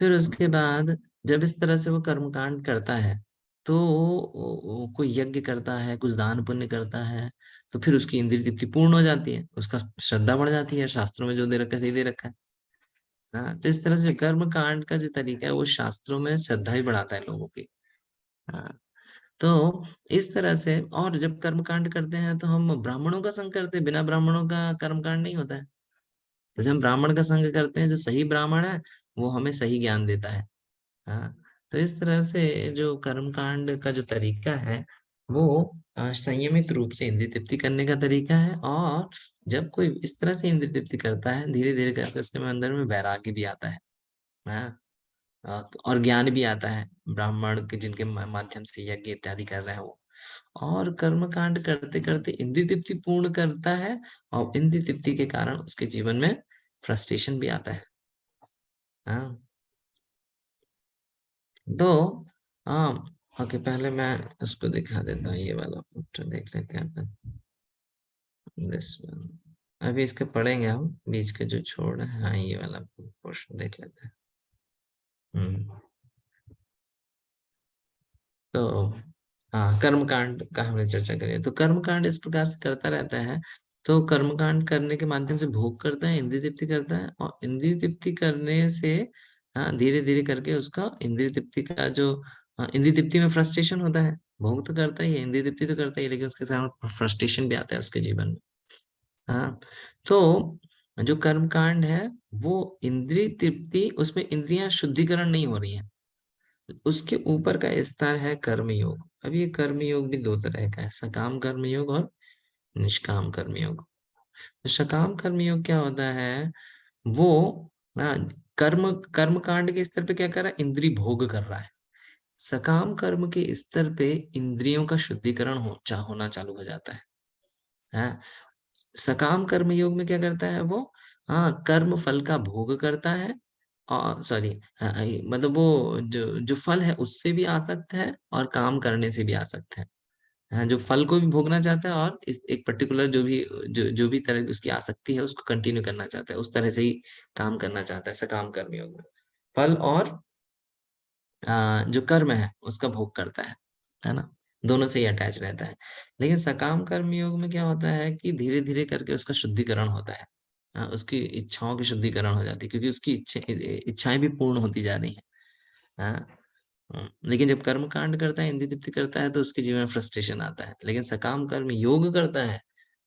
फिर उसके बाद जब इस तरह से वो कर्मकांड करता है, तो कोई यज्ञ करता है, कुछ दान पुण्य करता है, तो फिर उसकी इंद्रिय तृप्ति पूर्ण हो जाती है, उसका श्रद्धा बढ़ जाती है, शास्त्रों में जो दे रखा है सही दे रखा है। हाँ, तो इस तरह से कर्म कांड का जो तरीका है वो शास्त्रों में श्रद्धा ही बढ़ाता है लोगों की। हाँ, तो इस तरह से, और जब कर्म कांड करते हैं तो हम ब्राह्मणों का संग करते हैं, बिना ब्राह्मणों का कर्म कांड नहीं होता है। जैसे हम ब्राह्मण का संग करते हैं, जो सही ब्राह्मण है वो हमें सही ज्ञान देता है। हाँ, तो इस तरह से जो कर्म कांड का जो तरीका है वो संयमित रूप से इंद्रिय तृप्ति करने का तरीका है। और जब कोई इस तरह से इंद्रिय तृप्ति करता है, धीरे धीरे करके उसके अंदर में वैराग्य भी आता है। हाँ, और ज्ञान भी आता है, ब्राह्मण के जिनके माध्यम से यज्ञ इत्यादि कर रहे हैं वो। और कर्म कांड करते करते इंद्रिय तृप्ति पूर्ण करता है, और इंद्रिय तृप्ति के कारण उसके जीवन में फ्रस्ट्रेशन भी आता है। हाँ, तो हाँ, ओके, पहले मैं उसको दिखा देता हूँ, ये वाला फोटो देख लेते हैं अपन। दिस वन, अभी इसके पढ़ेंगे हम, बीच के जो छोड़ है, हाँ ये वाला पोर्शन देख लेते हैं। तो हाँ, कर्मकांड का हमने चर्चा करी है। तो कर्मकांड इस प्रकार से करता रहता है, तो कर्मकांड करने के माध्यम से भोग करता है, इंद्रिय तृप्ति करता है, और इंद्रिय तृप्ति करने से हाँ धीरे धीरे करके उसका इंद्रिय तृप्ति का जो इंद्रिय तृप्ति में फ्रस्ट्रेशन होता है। भोग तो करता ही है, इंद्रिय तृप्ति तो करता ही है, लेकिन उसके साथ फ्रस्ट्रेशन भी आता है उसके जीवन में। हाँ, तो जो कर्म कांड है वो इंद्रिय तृप्ति, उसमें इंद्रियां शुद्धिकरण नहीं हो रही हैं। उसके ऊपर का स्तर है कर्म योग। अब ये कर्म योग भी दो तरह का है, सकाम कर्म योग और निष्काम कर्म योग। तो सकाम कर्म योग क्या होता है, वो हाँ, कर्म कर्म कांड के स्तर पे क्या कर रहा है, इंद्रिय भोग कर रहा है। सकाम कर्म के स्तर पे इंद्रियों का शुद्धिकरण होना चालू हो जाता है। हाँ, सकाम कर्म योग में क्या करता है वो, हाँ, कर्म फल का भोग करता है, और सॉरी, मतलब वो जो जो फल है उससे भी आसक्त है और काम करने से भी आसक्त है। हाँ, जो फल को भी भोगना चाहता है और इस एक पर्टिकुलर जो भी तरह की उसकी आसक्ति है उसको कंटिन्यू करना चाहता है, उस तरह से ही काम करना चाहता है सकाम कर्म योग में। फल और जो कर्म है उसका भोग करता है ना, दोनों से ही अटैच रहता है। लेकिन सकाम कर्म योग में क्या होता है कि धीरे धीरे करके उसका शुद्धिकरण होता है। उसकी इच्छाओं की शुद्धिकरण हो जाती है, क्योंकि उसकी इच्छाएं भी पूर्ण होती जा रही हैं। हाँ, लेकिन जब कर्म कांड करता है, इंद्रिय तृप्ति करता है, तो उसके जीवन में फ्रस्ट्रेशन आता है। लेकिन सकाम कर्म योग करता है,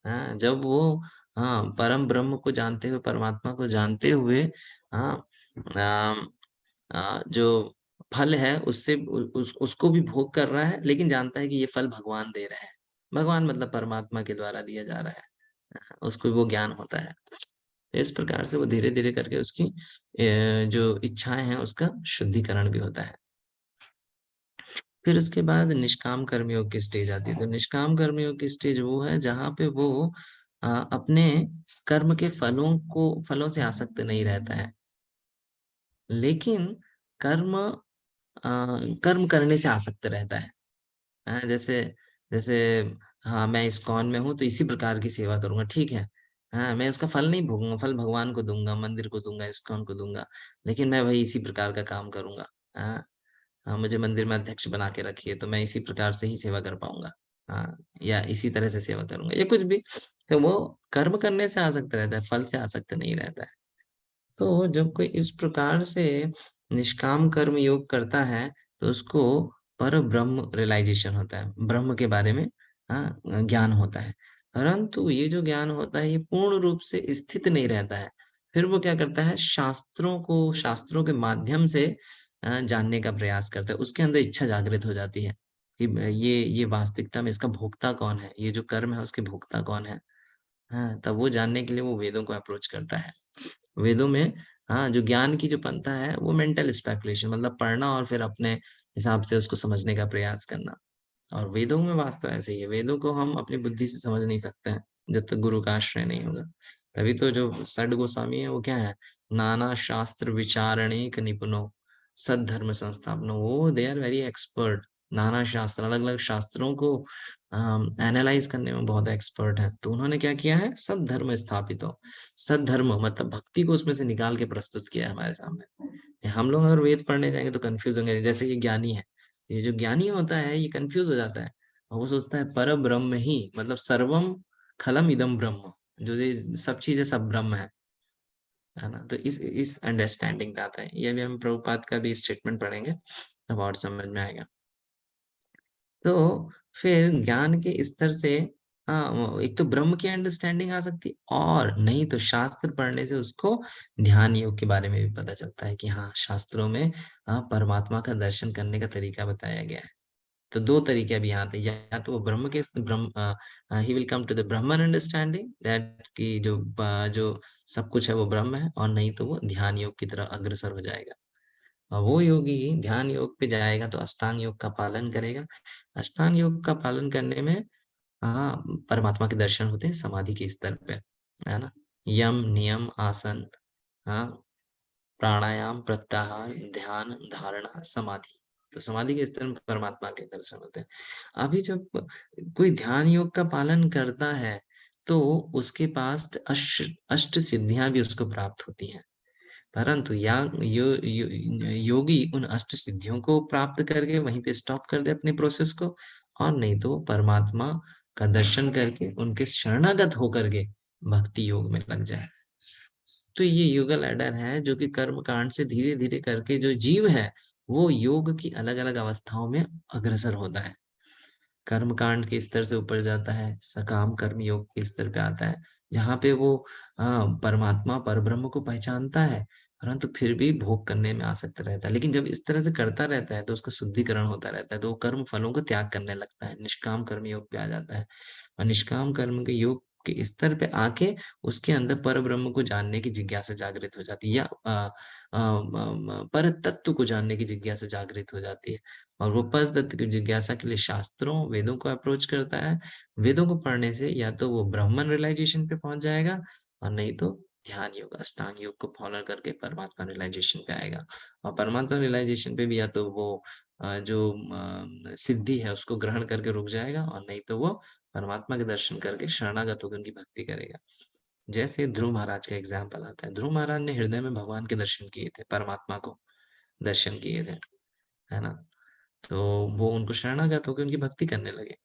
हाँ, जब वो, हाँ, परम ब्रह्म को जानते हुए, परमात्मा को जानते हुए, हाँ, जो फल है उससे उसको भी भोग कर रहा है, लेकिन जानता है कि ये फल भगवान दे रहे हैं। भगवान मतलब परमात्मा के द्वारा दिया जा रहा है, उसको वो ज्ञान होता है। तो इस प्रकार से वो धीरे धीरे करके उसकी जो इच्छाएं हैं उसका शुद्धिकरण भी होता है। फिर उसके बाद निष्काम कर्मयोग की स्टेज आती है। तो निष्काम कर्मयोग की स्टेज वो है जहाँ पे वो अपने कर्म के फलों से आसक्त नहीं रहता है, लेकिन कर्म कर्म करने से आसक्त रहता है। जैसे जैसे हाँ, मैं इस्कॉन में हूँ तो इसी प्रकार की सेवा करूंगा, ठीक है। हाँ, मैं उसका फल नहीं भोगूंगा, फल भगवान को दूंगा, मंदिर को दूंगा, इस्कॉन को दूंगा, लेकिन मैं वही इसी प्रकार का काम करूंगा। हाँ, हाँ, मुझे मंदिर में अध्यक्ष बना के रखिए तो मैं इसी प्रकार से ही सेवा कर पाऊंगा। हाँ, या इसी तरह से सेवा करूंगा, या कुछ भी। तो वो कर्म करने से आसक्त रहता है, फल से आसक्त नहीं रहता है। तो जब कोई इस प्रकार से निष्काम कर्म योग करता है, तो उसको पर ब्रह्म रियलाइजेशन होता है, ब्रह्म के बारे में, हाँ, ज्ञान होता है। परंतु ये जो ज्ञान होता है ये पूर्ण रूप से स्थित नहीं रहता है। फिर वो क्या करता है, शास्त्रों के माध्यम से जानने का प्रयास करता है। उसके अंदर इच्छा जागृत हो जाती है कि ये वास्तविकता में इसका भोक्ता कौन है, ये जो कर्म है उसके भोक्ता कौन है। हाँ, तब वो जानने के लिए वो वेदों को अप्रोच करता है। वेदों में, हाँ, जो ज्ञान की जो पंथा है वो मेंटल स्पेकुलेशन, मतलब पढ़ना और फिर अपने हिसाब से उसको समझने का प्रयास करना। और वेदों में वास्तव ऐसे ही है, वेदों को हम अपनी बुद्धि से समझ नहीं सकते हैं जब तक गुरु का आश्रय नहीं होगा। तभी तो जो सड गोस्वामी है वो क्या है, नाना शास्त्र विचारणिक निपुणो सद्धर्म संस्थापनो, वो दे आर वेरी एक्सपर्ट। नाना शास्त्र, अलग अलग शास्त्रों को एनालाइज करने में बहुत एक्सपर्ट है। तो उन्होंने क्या किया है, सब धर्म स्थापित हो, सद्धर्म मतलब भक्ति को उसमें से निकाल के प्रस्तुत किया है हमारे सामने। हम लोग अगर वेद पढ़ने जाएंगे तो कंफ्यूज होंगे, जैसे ये ज्ञानी है, ये जो ज्ञानी होता है ये कंफ्यूज हो जाता है, और वो सोचता है पर ब्रह्म ही मतलब सर्वम खलम इदम ब्रह्म, जो ये सब चीजें सब ब्रह्म है ना। तो इस अंडरस्टैंडिंग पे आता है। ये भी हम प्रभुपाद का भी स्टेटमेंट पढ़ेंगे तब और समझ में आएगा। तो फिर ज्ञान के स्तर से, हाँ, एक तो ब्रह्म की अंडरस्टैंडिंग आ सकती है, और नहीं तो शास्त्र पढ़ने से उसको ध्यान योग के बारे में भी पता चलता है कि हाँ, शास्त्रों में परमात्मा का दर्शन करने का तरीका बताया गया है। तो दो तरीके अभी यहाँ आते हैं, या तो वो ब्रह्म he will come to the Brahman understanding that कि जो सब कुछ है वो ब्रह्म है, और नहीं तो वो ध्यान योग की तरफ अग्रसर हो जाएगा। और वो योगी ध्यान योग पे जाएगा तो अष्टांग योग का पालन करेगा। अष्टांग योग का पालन करने में, हाँ, परमात्मा के दर्शन होते हैं समाधि के स्तर पे, है ना। यम नियम आसन, हाँ, प्राणायाम प्रत्याहार ध्यान धारणा समाधि, तो समाधि के स्तर में परमात्मा के दर्शन होते हैं। अभी जब कोई ध्यान योग का पालन करता है तो उसके पास अष्ट सिद्धियां भी उसको प्राप्त होती हैं। परंतु योगी उन अष्ट सिद्धियों को प्राप्त करके वहीं पे स्टॉप कर दे अपने प्रोसेस को, और नहीं तो परमात्मा का दर्शन करके उनके शरणागत होकर के भक्ति योग में लग जाए। तो ये युगल एडर है जो कि कर्म कांड से धीरे धीरे करके जो जीव है वो योग की अलग अलग अवस्थाओं में अग्रसर होता है। कर्म कांड के स्तर से ऊपर जाता है, सकाम कर्म योग के स्तर पे आता है, जहाँ पे वो परमात्मा परब्रह्म को पहचानता है, परंतु फिर भी भोग करने में आसक्त रहता है। लेकिन जब इस तरह से करता रहता है तो उसका शुद्धिकरण होता रहता है, तो वो कर्म फलों को त्याग करने लगता है, निष्काम कर्म योग पे आ जाता है। और निष्काम कर्म के योग के स्तर पे आके उसके अंदर पर ब्रह्म को जानने की जिज्ञासा जागृत हो जाती है, या पर तत्व को जानने की जिज्ञासा जागृत हो जाती है। और वो पर तत्व की जिज्ञासा के लिए शास्त्रों वेदों को अप्रोच करता है। वेदों को पढ़ने से या तो वो ब्राह्मण रियलाइजेशन पे पहुंच जाएगा, और नहीं तो ध्यान योग अष्टांग योग को फॉलो करके परमात्मा रियलाइजेशन पे आएगा। और परमात्मा रियलाइजेशन पे भी या तो वो जो सिद्धि है उसको ग्रहण करके रुक जाएगा, और नहीं तो वो परमात्मा के दर्शन करके शरणागत होकर उनकी भक्ति करेगा। जैसे ध्रुव महाराज का एग्जाम्पल आता है, ध्रुव महाराज ने हृदय में भगवान के दर्शन किए थे, परमात्मा को दर्शन किए थे, है ना। तो वो उनको शरणागत होकर उनकी भक्ति करने लगे,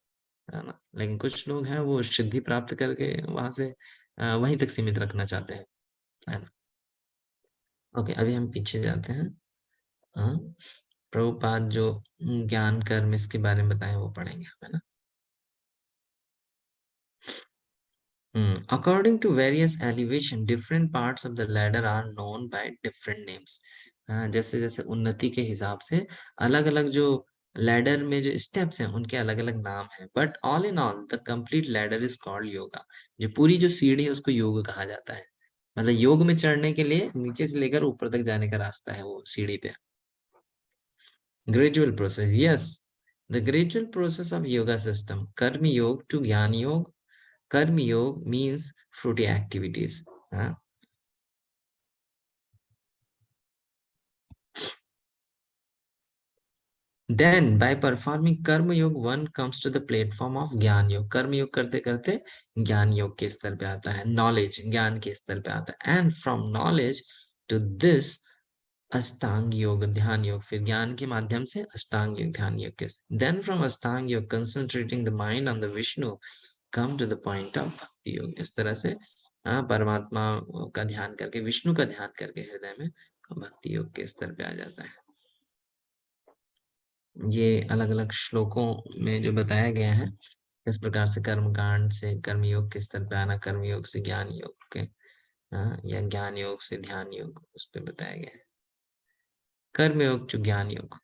है ना। लेकिन कुछ लोग हैं वो सिद्धि प्राप्त करके वहां से वहीं तक सीमित रखना चाहते हैं, है ना। ओके, अभी हम पीछे जाते हैं। हाँ, प्रभुपाद जो ज्ञान कर्म इसके बारे में बताए वो पढ़ेंगे, है ना। According to various elevation, different parts of the ladder are known by different names. जैसे जैसे उन्नति के हिसाब से अलग अलग जो लैडर में जो स्टेप्स हैं उनके अलग अलग नाम हैं, but all in all the complete ladder is called yoga. जो पूरी जो सीढ़ी है उसको योग कहा जाता है। मतलब योग में चढ़ने के लिए नीचे से लेकर ऊपर तक जाने का रास्ता है वो सीढ़ी पे। Gradual process, yes, the gradual process of yoga system, कर्म योग टू ज्ञान योग। Karma Yoga means fruity activities. Then by performing Karma Yoga, one comes to the platform of Jnana Yoga. Karma Yoga करते करते ज्ञान योग के स्तर पे आता है, knowledge ज्ञान के स्तर पे आता है, and from knowledge to this अष्टांग योग ध्यान योग, फिर ज्ञान के माध्यम से अष्टांग योग ध्यान योग के, then from अष्टांग योग concentrating the mind on the Vishnu come to the point of भक्ति योग। इस तरह से परमात्मा का ध्यान करके, विष्णु का ध्यान करके हृदय में भक्ति योग के स्तर पे आ जाता है। ये अलग अलग श्लोकों में जो बताया गया है इस प्रकार से कर्म कांड से कर्म योग के स्तर पे आना, कर्म योग से ज्ञान योग के, या ज्ञान योग से ध्यान योग, उस पर बताया गया है। कर्म योग टू ज्ञान योग,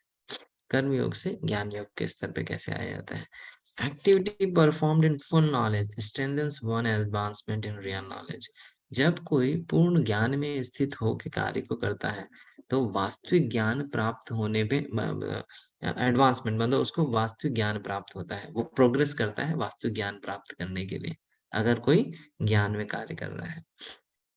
कर्म योग से ज्ञान योग के स्तर पे कैसे आया जाता है। Activity performed in full knowledge strengthens one advancement in real knowledge. जब कोई पूर्ण ज्ञान में स्थित होकर कार्य को करता है तो वास्तविक ज्ञान प्राप्त होने पे एडवांसमेंट मतलब उसको वास्तविक ज्ञान प्राप्त होता है, वो प्रोग्रेस करता है वास्तविक ज्ञान प्राप्त करने के लिए, अगर कोई ज्ञान में कार्य कर रहा है।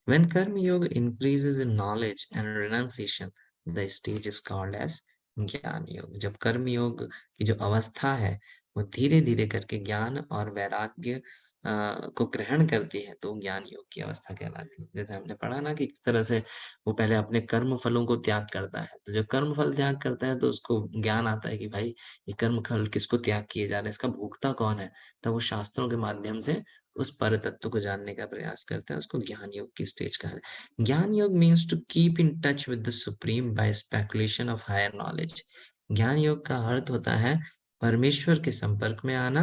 When Karma Yoga increases in knowledge and renunciation, the stage is called as ज्ञान योग। जब कर्म योग की जो अवस्था है वो धीरे धीरे करके ज्ञान और वैराग्य को ग्रहण करती है तो ज्ञान योग की अवस्था कहलाती है। जैसे हमने पढ़ा ना कि किस तरह से वो पहले अपने कर्म फलों को त्याग करता है, तो जब कर्म फल त्याग करता है तो उसको ज्ञान आता है कि भाई ये कर्म फल किसको त्याग किए जा रहे हैं, इसका भोक्ता कौन है। तब वो शास्त्रों के माध्यम से उस पर तत्व को जानने का प्रयास करते हैं, उसको ज्ञान योग की स्टेज कहा है। Jnana yoga means to keep in touch with the supreme by speculation of higher knowledge. ज्ञान योग का अर्थ होता है परमेश्वर के संपर्क में आना,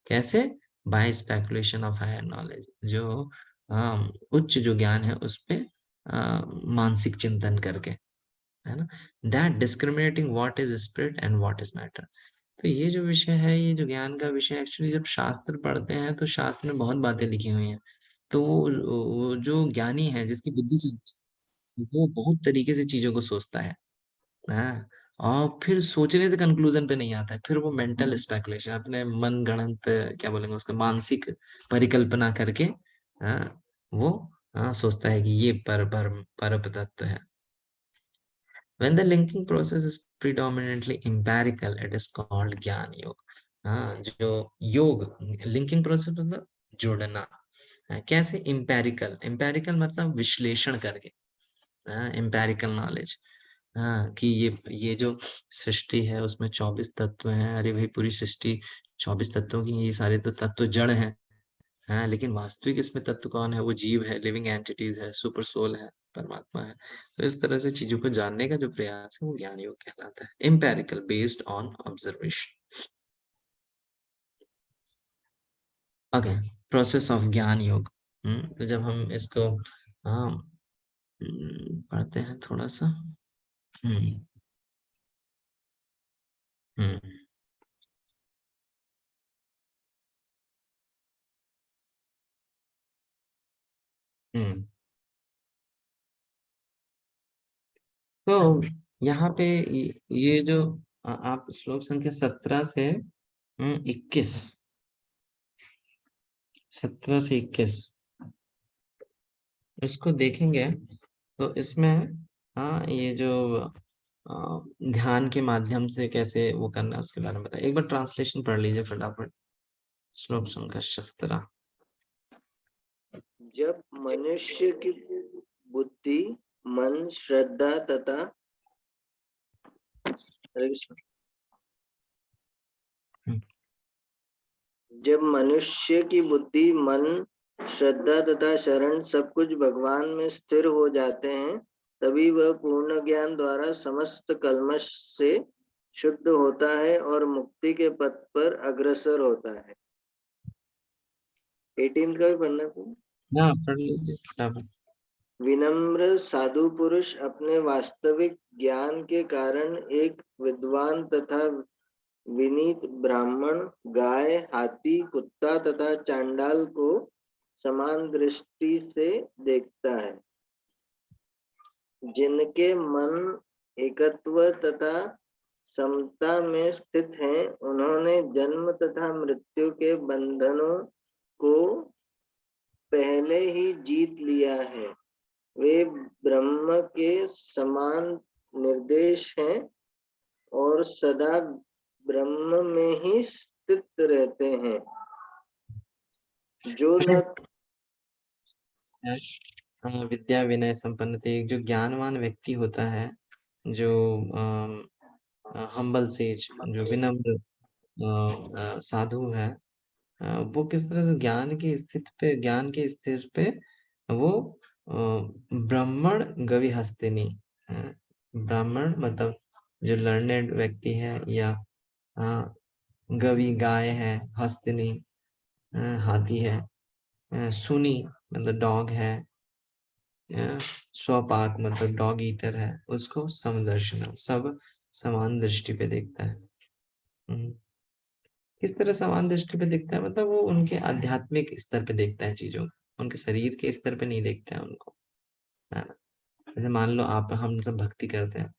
कैसे, by speculation of higher knowledge, जो उच्च जो ज्ञान है उस पे मानसिक चिंतन करके, है ना। That discriminating what is spirit and what is matter. तो ये जो विषय है, ये जो ज्ञान का विषय, एक्चुअली जब शास्त्र पढ़ते हैं तो शास्त्र में बहुत बातें लिखी हुई हैं। तो वो जो ज्ञानी है जिसकी बुद्धि चलती है वो बहुत तरीके से चीजों को सोचता है, हाँ, और फिर सोचने से कंक्लूजन पे नहीं आता है, फिर वो मेंटल स्पेकुलेशन अपने मन गणंत क्या बोलेंगे उसका मानसिक परिकल्पना करके, हाँ, वो सोचता है कि ये पर तत्व है। When the linking process is predominantly empirical, it is called ज्ञान योग। जो योग लिंकिंग प्रोसेस मतलब जोड़ना, कैसे, इम्पेरिकल, इम्पेरिकल मतलब विश्लेषण करके, इम्पेरिकल नॉलेज, कि ये जो सृष्टि है उसमें 24 तत्व हैं। अरे भाई पूरी सृष्टि 24 तत्वों की, ये सारे तो तत्व जड़ हैं, हाँ, लेकिन वास्तविक इसमें तत्व कौन है, वो जीव है, लिविंग एंटिटीज है, सुपर सोल है, परमात्मा है। तो इस तरह से चीजों को जानने का जो प्रयास है वो ज्ञान योग कहलाता है, empirical based on observation. Okay, process of ज्ञान योग। तो जब हम इसको पढ़ते हैं थोड़ा सा। हम्म हम्म हम्म तो यहाँ पे ये जो आप श्लोक संख्या 17 से 21, 17 से 21 इसको देखेंगे तो इसमें ये जो ध्यान के माध्यम से कैसे वो करना है उसके बारे में बताइए। एक बार ट्रांसलेशन पढ़ लीजिए फटाफट, श्लोक संख्या 17। जब मनुष्य की बुद्धि, मन, श्रद्धा तथा जब मनुष्य की बुद्धि, मन, श्रद्धा तथा शरण सब कुछ भगवान में स्थिर हो जाते हैं, तभी वह पूर्ण ज्ञान द्वारा समस्त कल्मश से शुद्ध होता है और मुक्ति के पथ पर अग्रसर होता है। 18 का भी पढ़ना था। हाँ पढ़ लीजिए फटाफट। विनम्र साधु पुरुष अपने वास्तविक ज्ञान के कारण एक विद्वान तथा विनीत ब्राह्मण, गाय, हाथी, कुत्ता तथा चांडाल को समान दृष्टि से देखता है। जिनके मन एकत्व तथा समता में स्थित हैं, उन्होंने जन्म तथा मृत्यु के बंधनों को पहले ही जीत लिया है। वे ब्रह्म के समान निर्देश हैं और सदा ब्रह्म में ही स्थित रहते हैं। जो न विद्या विनय संपन्न थे, एक जो ज्ञानवान व्यक्ति होता है, जो हम्बल सेज, जो विनम्र साधु है, वो किस तरह से ज्ञान के स्थिति पे वो ब्राह्मण गवि हस्तिनी, ब्राह्मण मतलब जो लर्नेड व्यक्ति है, या गवि गाय है, हस्तिनी हाथी है, सुनी मतलब डॉग है, स्वपाक मतलब डॉग ईटर है, उसको समदर्शन, सब समान दृष्टि पे देखता है। किस तरह समान दृष्टि पे देखता है, मतलब वो उनके आध्यात्मिक स्तर पे देखता है चीजों को, उनके शरीर के स्तर पे नहीं देखता है उनको, है ना। जैसे मान लो आप, हम सब भक्ति करते हैं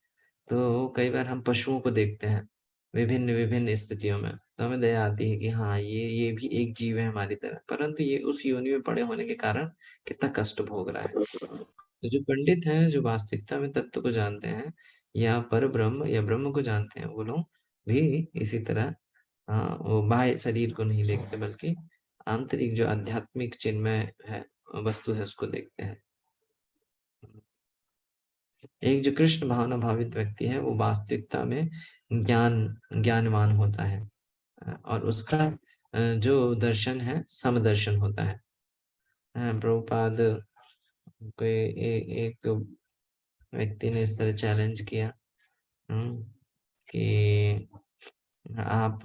तो कई बार हम पशुओं को देखते हैं विभिन्न विभिन्न स्थितियों में, तो हमें दया आती है कि हाँ ये भी एक जीव है हमारी तरह, परंतु ये उस योनि में पड़े होने के कारण कितना कष्ट भोग रहा है। तो जो पंडित हैं, जो वास्तविकता में तत्व को जानते हैं, या पर ब्रह्म या ब्रह्म को जानते हैं, वो लोग भी इसी तरह वो बाह्य शरीर को नहीं देखते, बल्कि आंतरिक जो आध्यात्मिक चिन्मय है, वस्तु है, उसको देखते हैं। एक जो कृष्ण भावना भावित व्यक्ति है, वो वास्तविकता में ज्ञानवान होता है, और उसका जो दर्शन है समदर्शन होता है। प्रभुपाद को एक व्यक्ति ने इस तरह चैलेंज किया कि आप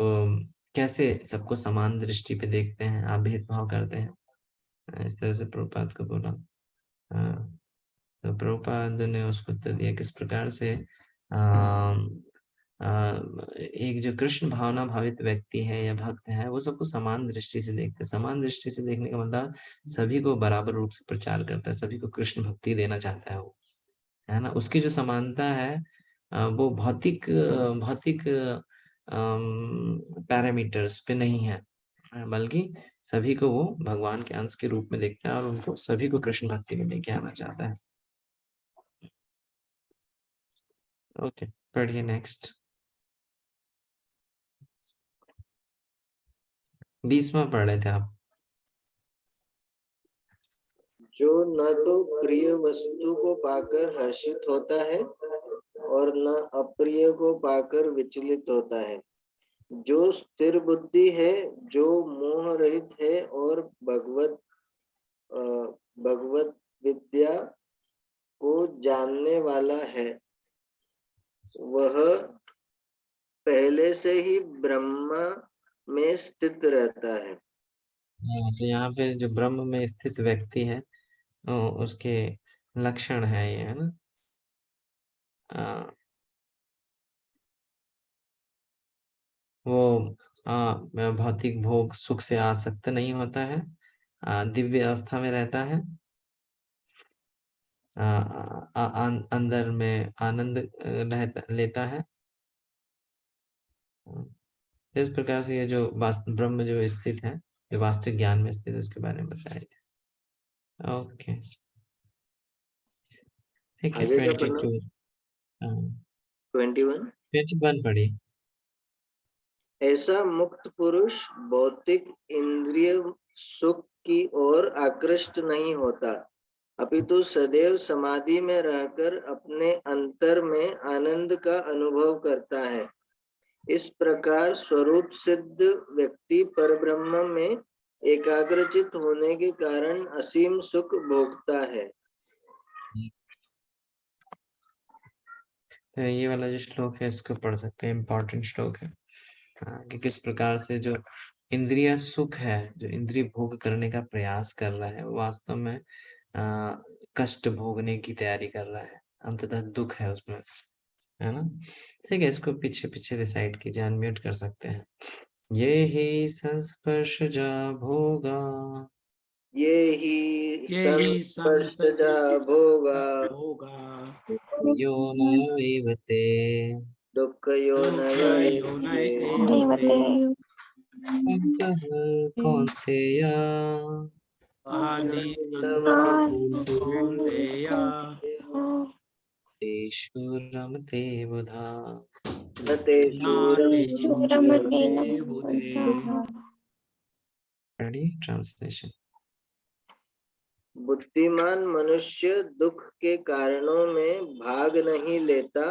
कैसे सबको समान दृष्टि पे देखते हैं, आप भेदभाव करते हैं, इस तरह से प्रभुपाद को बोला। तो प्रभुपाद ने उसको उत्तर दिया किस प्रकार से एक जो कृष्ण भावना भावित व्यक्ति है या भक्त है, वो सबको समान दृष्टि से देखते हैं। समान दृष्टि से देखने का मतलब सभी को बराबर रूप से प्रचार करता है, सभी को कृष्ण भक्ति देना चाहता है वो, है ना। उसकी जो समानता है वो भौतिक भौतिक पैरामीटर्स पे नहीं है, बल्कि सभी को वो भगवान के अंश के रूप में देखता है और उनको सभी को कृष्ण भक्ति में लेके आना चाहता है। ओके, पढ़िए नेक्स्ट। 20वां पढ़ रहे थे आप। जो न तो प्रिय वस्तु को पाकर हर्षित होता है और न अप्रिय को पाकर विचलित होता है। जो स्थिर बुद्धि है, जो मोह रहित है और भगवत विद्या को जानने वाला है, वह पहले से ही ब्रह्म में स्थित रहता है। तो यहाँ पे जो ब्रह्म में स्थित व्यक्ति है उसके लक्षण है ये, है ना। वो भौतिक भोग सुख से आसक्त नहीं होता है, दिव्य अवस्था में रहता है, अंदर में आनंद लेता है। इस प्रकार से ये जो ब्रह्म जो स्थित है, जो वास्तविक ज्ञान में स्थित है, उसके बारे में बताया गया। ओके, ठीक है। आगे का 22 21 21 पढ़ी। ऐसा मुक्त पुरुष भौतिक इंद्रिय सुख की ओर आकृष्ट नहीं होता, अपितु सदैव समाधि में रहकर अपने अंतर में आनंद का अनुभव करता है। इस प्रकार स्वरूप सिद्ध व्यक्ति परब्रह्म में एकाग्रचित होने के कारण असीम सुख भोगता है। तो ये वाला जो श्लोक है इसको पढ़ सकते हैं, इम्पोर्टेंट श्लोक है। कि किस प्रकार से जो इंद्रिय सुख है, जो इंद्रिय भोग करने का प्रयास कर रहा है, वो वास्तव में कष्ट भोगने की तैयारी कर रहा है, अंततः दुख है उसमें, है ना। ठीक है, इसको पीछे पीछे रिसाइट कीजिए, अनम्यूट कर सकते हैं। ये ही संस्पर्शजा भोगा, ये ही संस्पर्शजा भोगा यो नयो ते दुःखयोनय अन्तः कौन्तेय तेषु रमते बुधा। ट्रांसलेशन। बुद्धिमान मनुष्य दुख के कारणों में भाग नहीं लेता,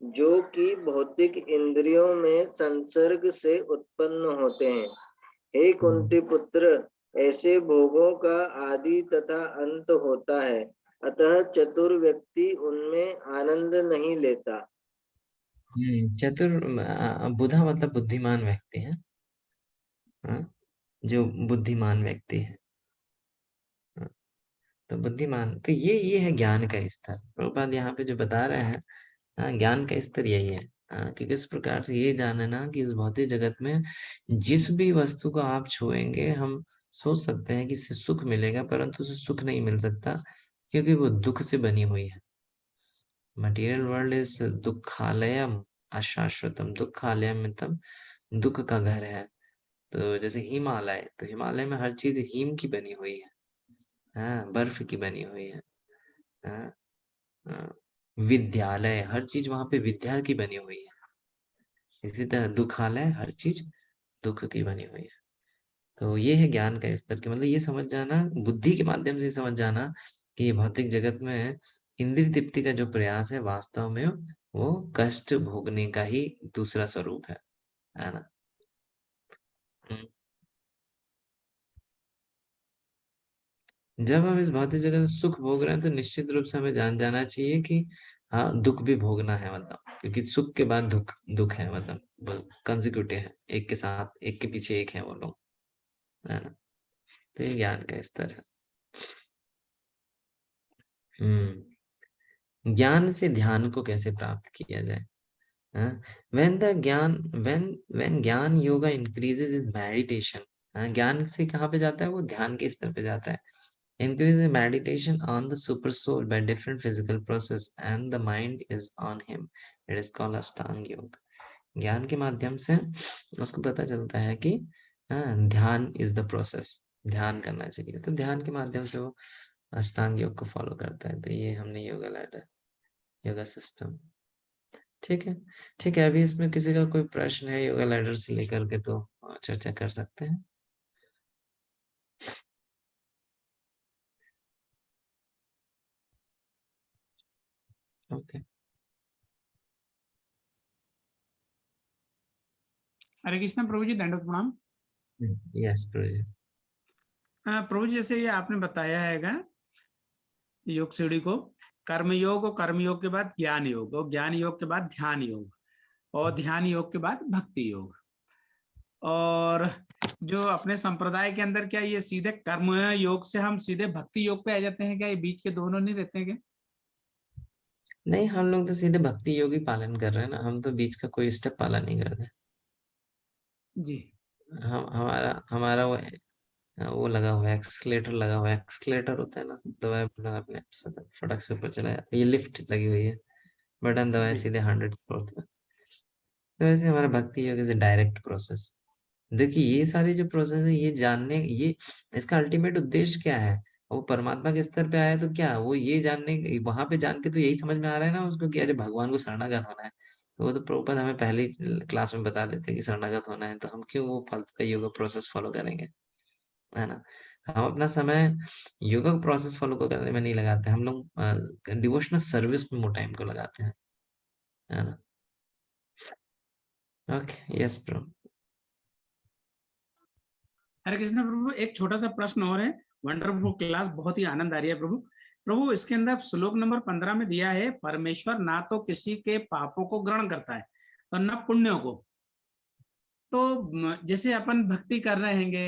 जो कि भौतिक इंद्रियों में संसर्ग से उत्पन्न होते हैं। हे कुंती पुत्र, ऐसे भोगों का आदि तथा अंत होता है, अतः चतुर व्यक्ति उनमें आनंद नहीं लेता। चतुर बुधा मतलब बुद्धिमान व्यक्ति है, जो बुद्धिमान व्यक्ति है। तो बुद्धिमान, तो ये है ज्ञान का स्तर। प्रभुपाद यहाँ पे जो बता रहे हैं, ज्ञान का स्तर यही है कि किस प्रकार से ये जानना कि इस भौतिक जगत में जिस भी वस्तु को आप छुएंगे, हम सोच सकते हैं कि इससे सुख मिलेगा, परंतु उसे सुख नहीं मिल सकता, क्योंकि वो दुख से बनी हुई है। मटेरियल वर्ल्ड इज दुखालयम अशाश्वतम। दुखालयम मतलब दुख का घर है। तो जैसे हिमालय, तो हिमालय में हर चीज हिम की बनी हुई है, बर्फ की बनी हुई है। विद्यालय, हर चीज वहां पे विद्या की बनी हुई है। इसी तरह दुखालय, हर चीज दुख की बनी हुई है। तो ये है ज्ञान का स्तर, के मतलब ये समझ जाना, बुद्धि के माध्यम से समझ जाना कि भौतिक जगत में इंद्रिय तृप्ति का जो प्रयास है, वास्तव में वो कष्ट भोगने का ही दूसरा स्वरूप है ना। जब हम इस भौतिक जगत में सुख भोग रहे हैं, तो निश्चित रूप से हमें जान जाना चाहिए कि हाँ, दुख भी भोगना है, मतलब क्योंकि सुख के बाद दुख, दुख है, मतलब कंसेक्यूटिव है, एक के साथ, एक के पीछे एक है वो लोग, है ना। तो ये ज्ञान का स्तर है। ज्ञान से ध्यान को कैसे प्राप्त किया जाए? when the ज्ञान when ज्ञान योगा increases is meditation, ज्ञान से कहाँ पे जाता है? वो ध्यान के स्तर पे जाता है। Increases meditation on the super soul by different physical process and the mind is on him. It is called Ashtanga Yoga. ज्ञान के माध्यम से उसको पता चलता है कि ध्यान इज द प्रोसेस, ध्यान करना चाहिए। तो ध्यान के माध्यम से वो अष्टांग योग को फॉलो करता है। तो ये हमने योगा लैडर, योगा सिस्टम। ठीक है, ठीक है। अभी इसमें किसी का कोई प्रश्न है योगा लैडर से लेकर के, तो चर्चा कर सकते हैं। ओके, हरे कृष्णा प्रभु जी, दंडवत प्रणाम। यस प्रभु जी। प्रभु जी, जैसे ये आपने बताया हैगा योग सीढ़ी को, कर्म योग, और कर्म योग के बाद ज्ञान योग, और ज्ञान योग के बाद ध्यान योग, और ध्यान योग के बाद भक्ति योग। और जो अपने संप्रदाय के अंदर क्या ये सीधे कर्म योग से हम सीधे भक्ति योग पे आ जाते हैं क्या? ये बीच के दोनों नहीं रहते हैं क्या? नहीं, हम लोग तो सीधे भक्ति योग ही पालन कर रहे हैं ना, हम तो बीच का कोई स्टेप पालन नहीं कर रहे। जी। हम हमारा हमारा वो लगा हुआ है, एक्सकलेटर लगा हुआ है। एक्सकलेटर होता है ना, दबाए बिना अपने आप से फटक से ऊपर चला जाता है। ये लिफ्ट लगी हुई है, बटन दबाए जी। सीधे 100 फ्लोर पे। तो वैसे हमारा भक्ति योग इज डायरेक्ट प्रोसेस। देखिए ये सारे जो प्रोसेस है, ये जानने, ये इसका अल्टीमेट उद्देश्य क्या है? वो परमात्मा के स्तर पे आया तो क्या वो ये जानने, वहां पे जान के तो यही समझ में आ रहा है ना उसको कि अरे भगवान को शरणागत होना है। तो वो तो प्रभुपाद हमें पहले ही क्लास में बता देते हैं कि शरणागत होना है, तो हम क्यों वो फालतू का योगा प्रोसेस फॉलो करेंगे, है ना? हम अपना समय योगा प्रोसेस फॉलो करने में नहीं लगाते, हम लोग डिवोशनल सर्विस में मोर टाइम को लगाते हैं, है ना? Okay, yes bro. हरे कृष्ण प्रभु, एक छोटा सा प्रश्न और है। वंडरफुल क्लास, बहुत ही आनंद आ रही है प्रभु। प्रभु इसके अंदर श्लोक नंबर 15 में दिया है, परमेश्वर ना तो किसी के पापों को ग्रहण करता है और न पुण्यों को। तो जैसे अपन भक्ति कर रहे हैंगे,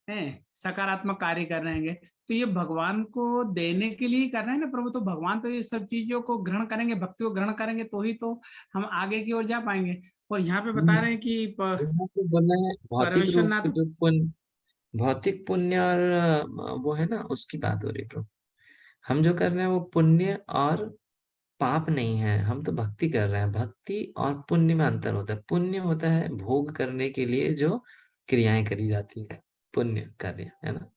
हैं सकारात्मक कार्य कर रहे हैंगे, तो ये भगवान को देने के लिए कर रहे हैं ना प्रभु। तो भगवान तो ये सब चीजों को ग्रहण करेंगे, भक्ति को ग्रहण करेंगे, तो ही तो हम आगे की ओर जा पाएंगे। और यहाँ पे बता रहे हैं कि यहाँ पे बोला है भौतिक परमेश्वर रूप ना से तो। जो पुण्य, भौतिक पुण्य और वो है ना, उसकी बात हो रही है ब्रो। हम जो कर रहे हैं वो पुण्य और पाप नहीं है, हम तो भक्ति कर रहे हैं। भक्ति और पुण्य में अंतर होता है। पुण्य होता है भोग करने के लिए जो क्रियाएं करी जाती है, पुण्य कार्य, है ना?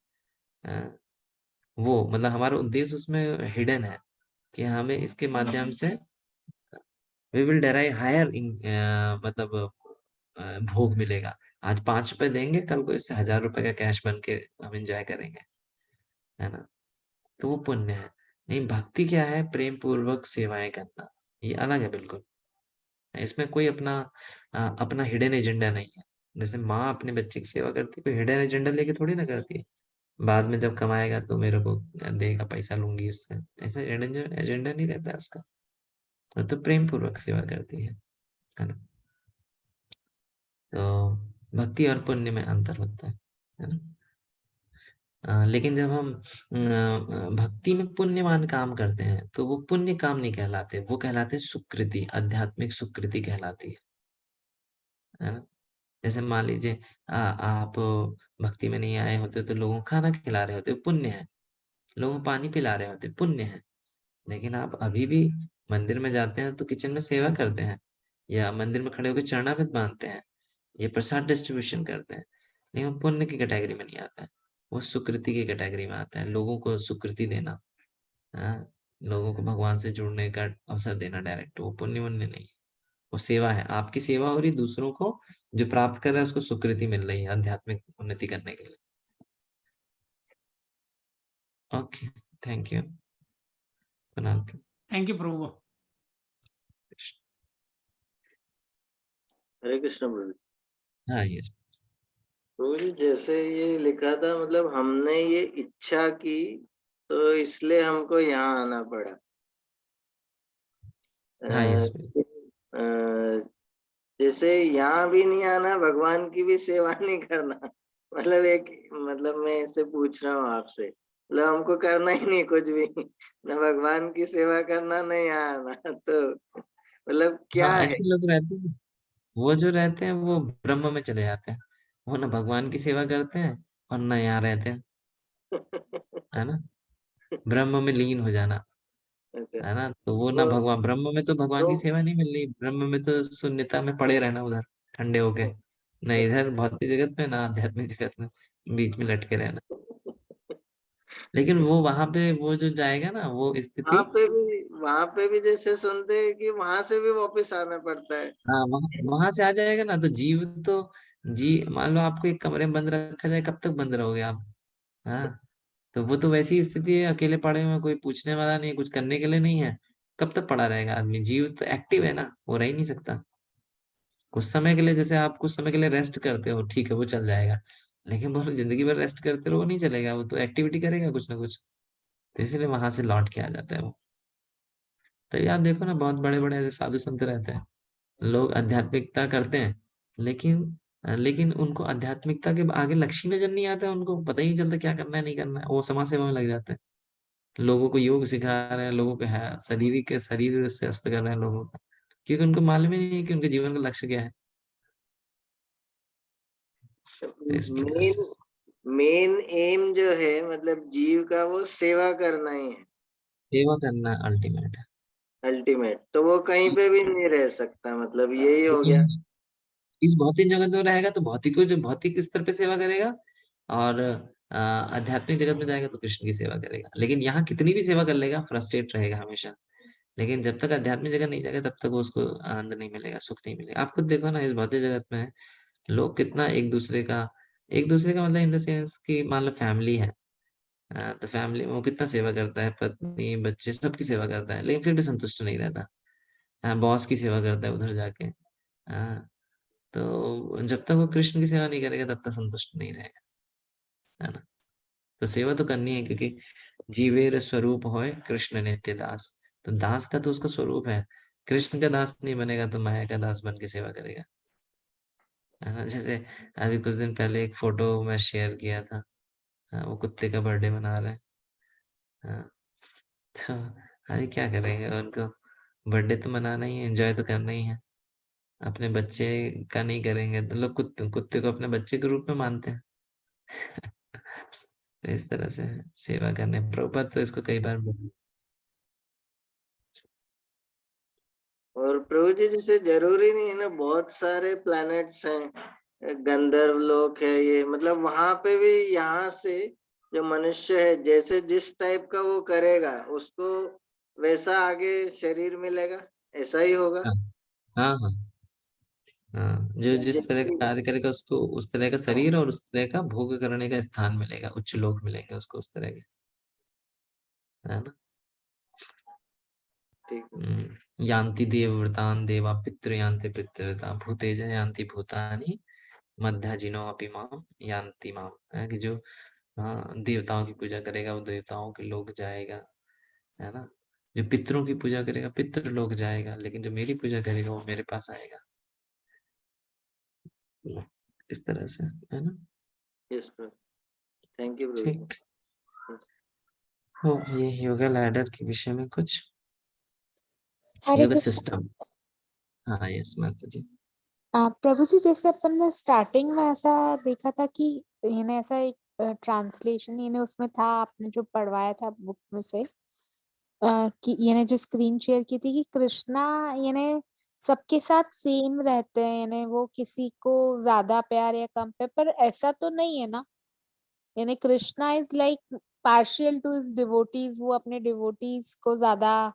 अ, वो मतलब हमारा उद्देश्य उसमें हिडन है कि हमें इसके माध्यम से वी विल डेराइव हायर, मतलब भोग मिलेगा। आज 5 रुपए देंगे, कल को इससे 1000 रुपए का कैश बन के हम एंजॉय करेंगे, है ना? तो वो पुण्य है। नहीं, भक्ति क्या है? प्रेम पूर्वक सेवाएं करना, ये अलग है बिल्कुल। इसमें कोई अपना हिडन एजेंडा नहीं है। जैसे माँ अपने बच्चे की सेवा करती है, कोई हिडन एजेंडा लेके थोड़ी ना करती है। बाद में जब कमाएगा तो मेरे को देगा, पैसा लूंगी उससे, ऐसा हिडन एजेंडा नहीं रहता है उसका। वो तो प्रेम पूर्वक सेवा करती है ना? तो भक्ति और पुण्य में अंतर होता है ना? लेकिन जब हम भक्ति में पुण्यवान काम करते हैं तो वो पुण्य काम नहीं कहलाते, वो कहलाते हैं सुकृति, आध्यात्मिक सुकृति कहलाती है ना? जैसे मान लीजिए आप भक्ति में नहीं आए होते तो लोगों को खाना खिला रहे होते, पुण्य है। लोगों को पानी पिला रहे होते, पुण्य है। लेकिन आप अभी भी मंदिर में जाते हैं तो किचन में सेवा करते हैं, या मंदिर में खड़े होकर चरणामृत बांधते हैं, ये प्रसाद डिस्ट्रीब्यूशन करते हैं, लेकिन वो पुण्य की कैटेगरी में नहीं आता है। वो सुकृति की कैटेगरी में आता है, लोगों को सुकृति देना, हाँ, लोगों को भगवान से जुड़ने का अवसर देना डायरेक्ट, वो पुण्य वुण्य नहीं है। वो सेवा है, आपकी सेवा हो रही दूसरों को, जो प्राप्त कर रहा है उसको सुकृति मिल रही है आध्यात्मिक उन्नति करने के लिए। Okay, thank you Kunal. Thank you प्रभु। हरे कृष्ण प्रभु। हाँ, ये प्रभु जी जैसे ये लिखा था, मतलब हमने ये इच्छा की तो इसलिए हमको यहाँ आना पड़ा। हाँ, यस। अ, जैसे यहाँ भी नहीं आना, भगवान की भी सेवा नहीं करना। मतलब एक, मतलब मैं ऐसे पूछ रहा हूँ आपसे, मतलब हमको करना ही नहीं कुछ भी, न भगवान की सेवा करना न यहाँ आना, तो मतलब क्या हाँ, है? ऐसे लोग रहते हैं, वो जो रहते हैं वो ब्रह्म में चले जाते हैं। वो ना भगवान की सेवा करते हैं और ना यहाँ रहते हैं, है ना? ब्रह्म में लीन हो जाना, अच्छा। है ना? तो वो ना तो भगवान, ब्रह्म में तो भगवान तो की सेवा नहीं मिल रही, ब्रह्म में तो शून्यता में पड़े रहना उधर, ठंडे होके, ना इधर भौतिक जगत में ना आध्यात्मिक जगत में, बीच में लटके रहना। लेकिन वो वहां पे वो जो जाएगा ना, वो स्थिति, वहां पे भी जैसे सुनते हैं कि वहां से भी वापस आना पड़ता है। हाँ, वहां से आ जाएगा ना, तो जीव तो, जी मान लो आपको एक कमरे में बंद रखा जाए, कब तक बंद रहोगे आप? हाँ, तो वो तो वैसी स्थिति है, अकेले पड़े हुए हैं, कोई पूछने वाला नहीं, कुछ करने के लिए नहीं है, कब तक पड़ा रहेगा आदमी? जीव तो एक्टिव है ना, वो रह ही नहीं सकता। कुछ समय के लिए, जैसे आप कुछ समय के लिए रेस्ट करते हो, ठीक है, वो चल जाएगा। लेकिन बोलो जिंदगी भर रेस्ट करते रहो, वो नहीं चलेगा, वो तो एक्टिविटी करेगा कुछ ना कुछ। तो इसलिए वहां से लौट के आ जाता है वो। तो आप देखो ना, बहुत बड़े बड़े ऐसे साधु संत रहते हैं, लोग आध्यात्मिकता करते हैं, लेकिन लेकिन उनको आध्यात्मिकता के आगे लक्ष्य नजर नहीं आता, उनको पता ही नहीं चलता क्या करना है नहीं करना है, वो समाज सेवा में लग जाते हैं। लोगों को योग सिखा रहे हैं, लोगों को है शरीर से स्वस्थ कर रहे हैं लोगों का, क्योंकि उनको मालूम ही नहीं है कि उनके जीवन का लक्ष्य क्या है। तो इस प्रकार मेन से मेन एम जो है मतलब जीव का वो सेवा करना ही है सेवा करना अल्टीमेट है। अल्टीमेट, तो वो कहीं पे भी नहीं रह सकता, मतलब यही हो गया। लेकिन इस भौतिक जगत में रहेगा तो भौतिक स्तर पे सेवा करेगा, और आध्यात्मिक जगत में जाएगा तो कृष्ण की सेवा करेगा। लेकिन यहाँ कितनी भी सेवा कर लेगा फ्रस्ट्रेट रहेगा हमेशा। लेकिन जब तक आध्यात्मिक जगत नहीं जाएगा तब तक वो उसको आनंद नहीं मिलेगा, सुख नहीं मिलेगा। आप खुद देखो ना, इस भौतिक जगत में लोग कितना एक दूसरे का मतलब इन द सेंस कि मान लो फैमिली है, तो फैमिली में वो कितना सेवा करता है, पत्नी बच्चे सबकी सेवा करता है, लेकिन फिर भी संतुष्ट नहीं रहता। बॉस की सेवा करता है उधर जाके। हाँ, तो जब तक वो कृष्ण की सेवा नहीं करेगा तब तक संतुष्ट नहीं रहेगा, है ना। तो सेवा तो करनी है, क्योंकि जीवेर स्वरूप होए कृष्ण नित्य दास। तो दास का तो उसका स्वरूप है, कृष्ण का दास नहीं बनेगा तो माया का दास बन के सेवा करेगा, है ना। जैसे अभी कुछ दिन पहले एक फोटो मैं शेयर किया था, वो कुत्ते का बर्थडे मना रहे हैं। हाँ, तो अभी क्या करेंगे, उनको बर्थडे तो मनाना ही है, एंजॉय तो करना ही है। अपने बच्चे का नहीं करेंगे तो लोग कुत्ते कुत्ते को अपने बच्चे के रूप में मानते हैं। तो इस तरह से सेवा करने, प्रभुपाद तो इसको कई बार और प्रभु जी जैसे जरूरी नहीं है ना, बहुत सारे प्लैनेट्स हैं, गंधर्व लोक है, ये मतलब वहां पे भी यहाँ से जो मनुष्य है जैसे जिस टाइप का वो करेगा उसको वैसा आगे शरीर मिलेगा, ऐसा ही होगा। हाँ हाँ हाँ हाँ, जो जिस तरह का जैसे कार्य करेगा उसको उस तरह का शरीर और उस तरह का भोग करने का स्थान मिलेगा, उच्च लोक मिलेंगे उसको उस तरह के, है ना। ठीक है। यान्ति देवव्रतान् देवा पितृ यान्ति पितृव्रता भूतेज यान्ति भूतानि मध्याजिनो अपि माम यान्ति माम, है कि जो हाँ देवताओं की पूजा करेगा वो देवताओं के लोग जाएगा, है ना। जो पितरों की पूजा करेगा पितृ लोग जाएगा, लेकिन जो मेरी पूजा करेगा वो मेरे पास आएगा। इस तरह से, है ना। यस प्रभु, थैंक यू प्रभु जी। ठीक हो, ये योगा लैडर के विषय में कुछ हरे योगा कृष्ण। सिस्टम। हाँ यस माता जी। प्रभु जी जैसे अपन ने स्टार्टिंग में ऐसा देखा था कि इन्हें ऐसा एक ट्रांसलेशन इन्हें उसमें था, आपने जो पढ़वाया था बुक में से कि इन्हें जो स्क्रीन शेयर की थी कि कृष्णा इन्हें सबके साथ सेम रहते हैं, इन्हें वो किसी को ज्यादा प्यार या कम पे, पर ऐसा तो नहीं है ना। यानी Krishna is like partial two his devotees, वो अपने डिवोटीज को ज्यादा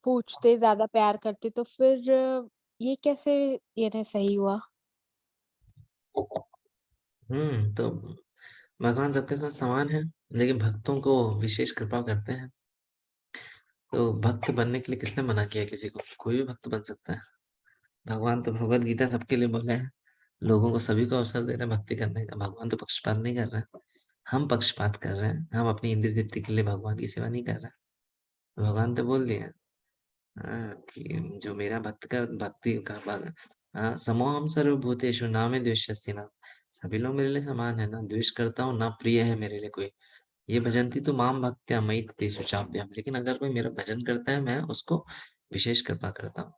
पूछते, ज्यादा प्यार करते, तो फिर ये कैसे ये सही हुआ? तो भगवान सबके साथ समान है, लेकिन भक्तों को विशेष कृपा करते हैं। तो भक्त बनने के लिए किसने मना किया किसी को, कोई भी भक्त बन सकता है। भगवान तो भगवत गीता सबके लिए बोले हैं, लोगों को सभी को अवसर दे रहे हैं भक्ति करने का। भगवान तो पक्षपात नहीं कर रहे हैं, हम पक्षपात कर रहे हैं, हम अपनी इंद्रिय तृप्ति के लिए भगवान की सेवा नहीं कर रहे हैं। भगवान तो बोल दिया कि जो मेरा भक्त का भक्ति का समोहम सर्वभूतेषु नामे द्वेष्यस्ति नाम। सभी लोग मेरे लिए समान है, ना द्वेष करता हूँ ना प्रिय है मेरे लिए कोई। ये भजंती तो माम भक्त्या मयि तेषु चाप्यहम्, लेकिन अगर कोई मेरा भजन करता है मैं उसको विशेष कृपा करता हूँ।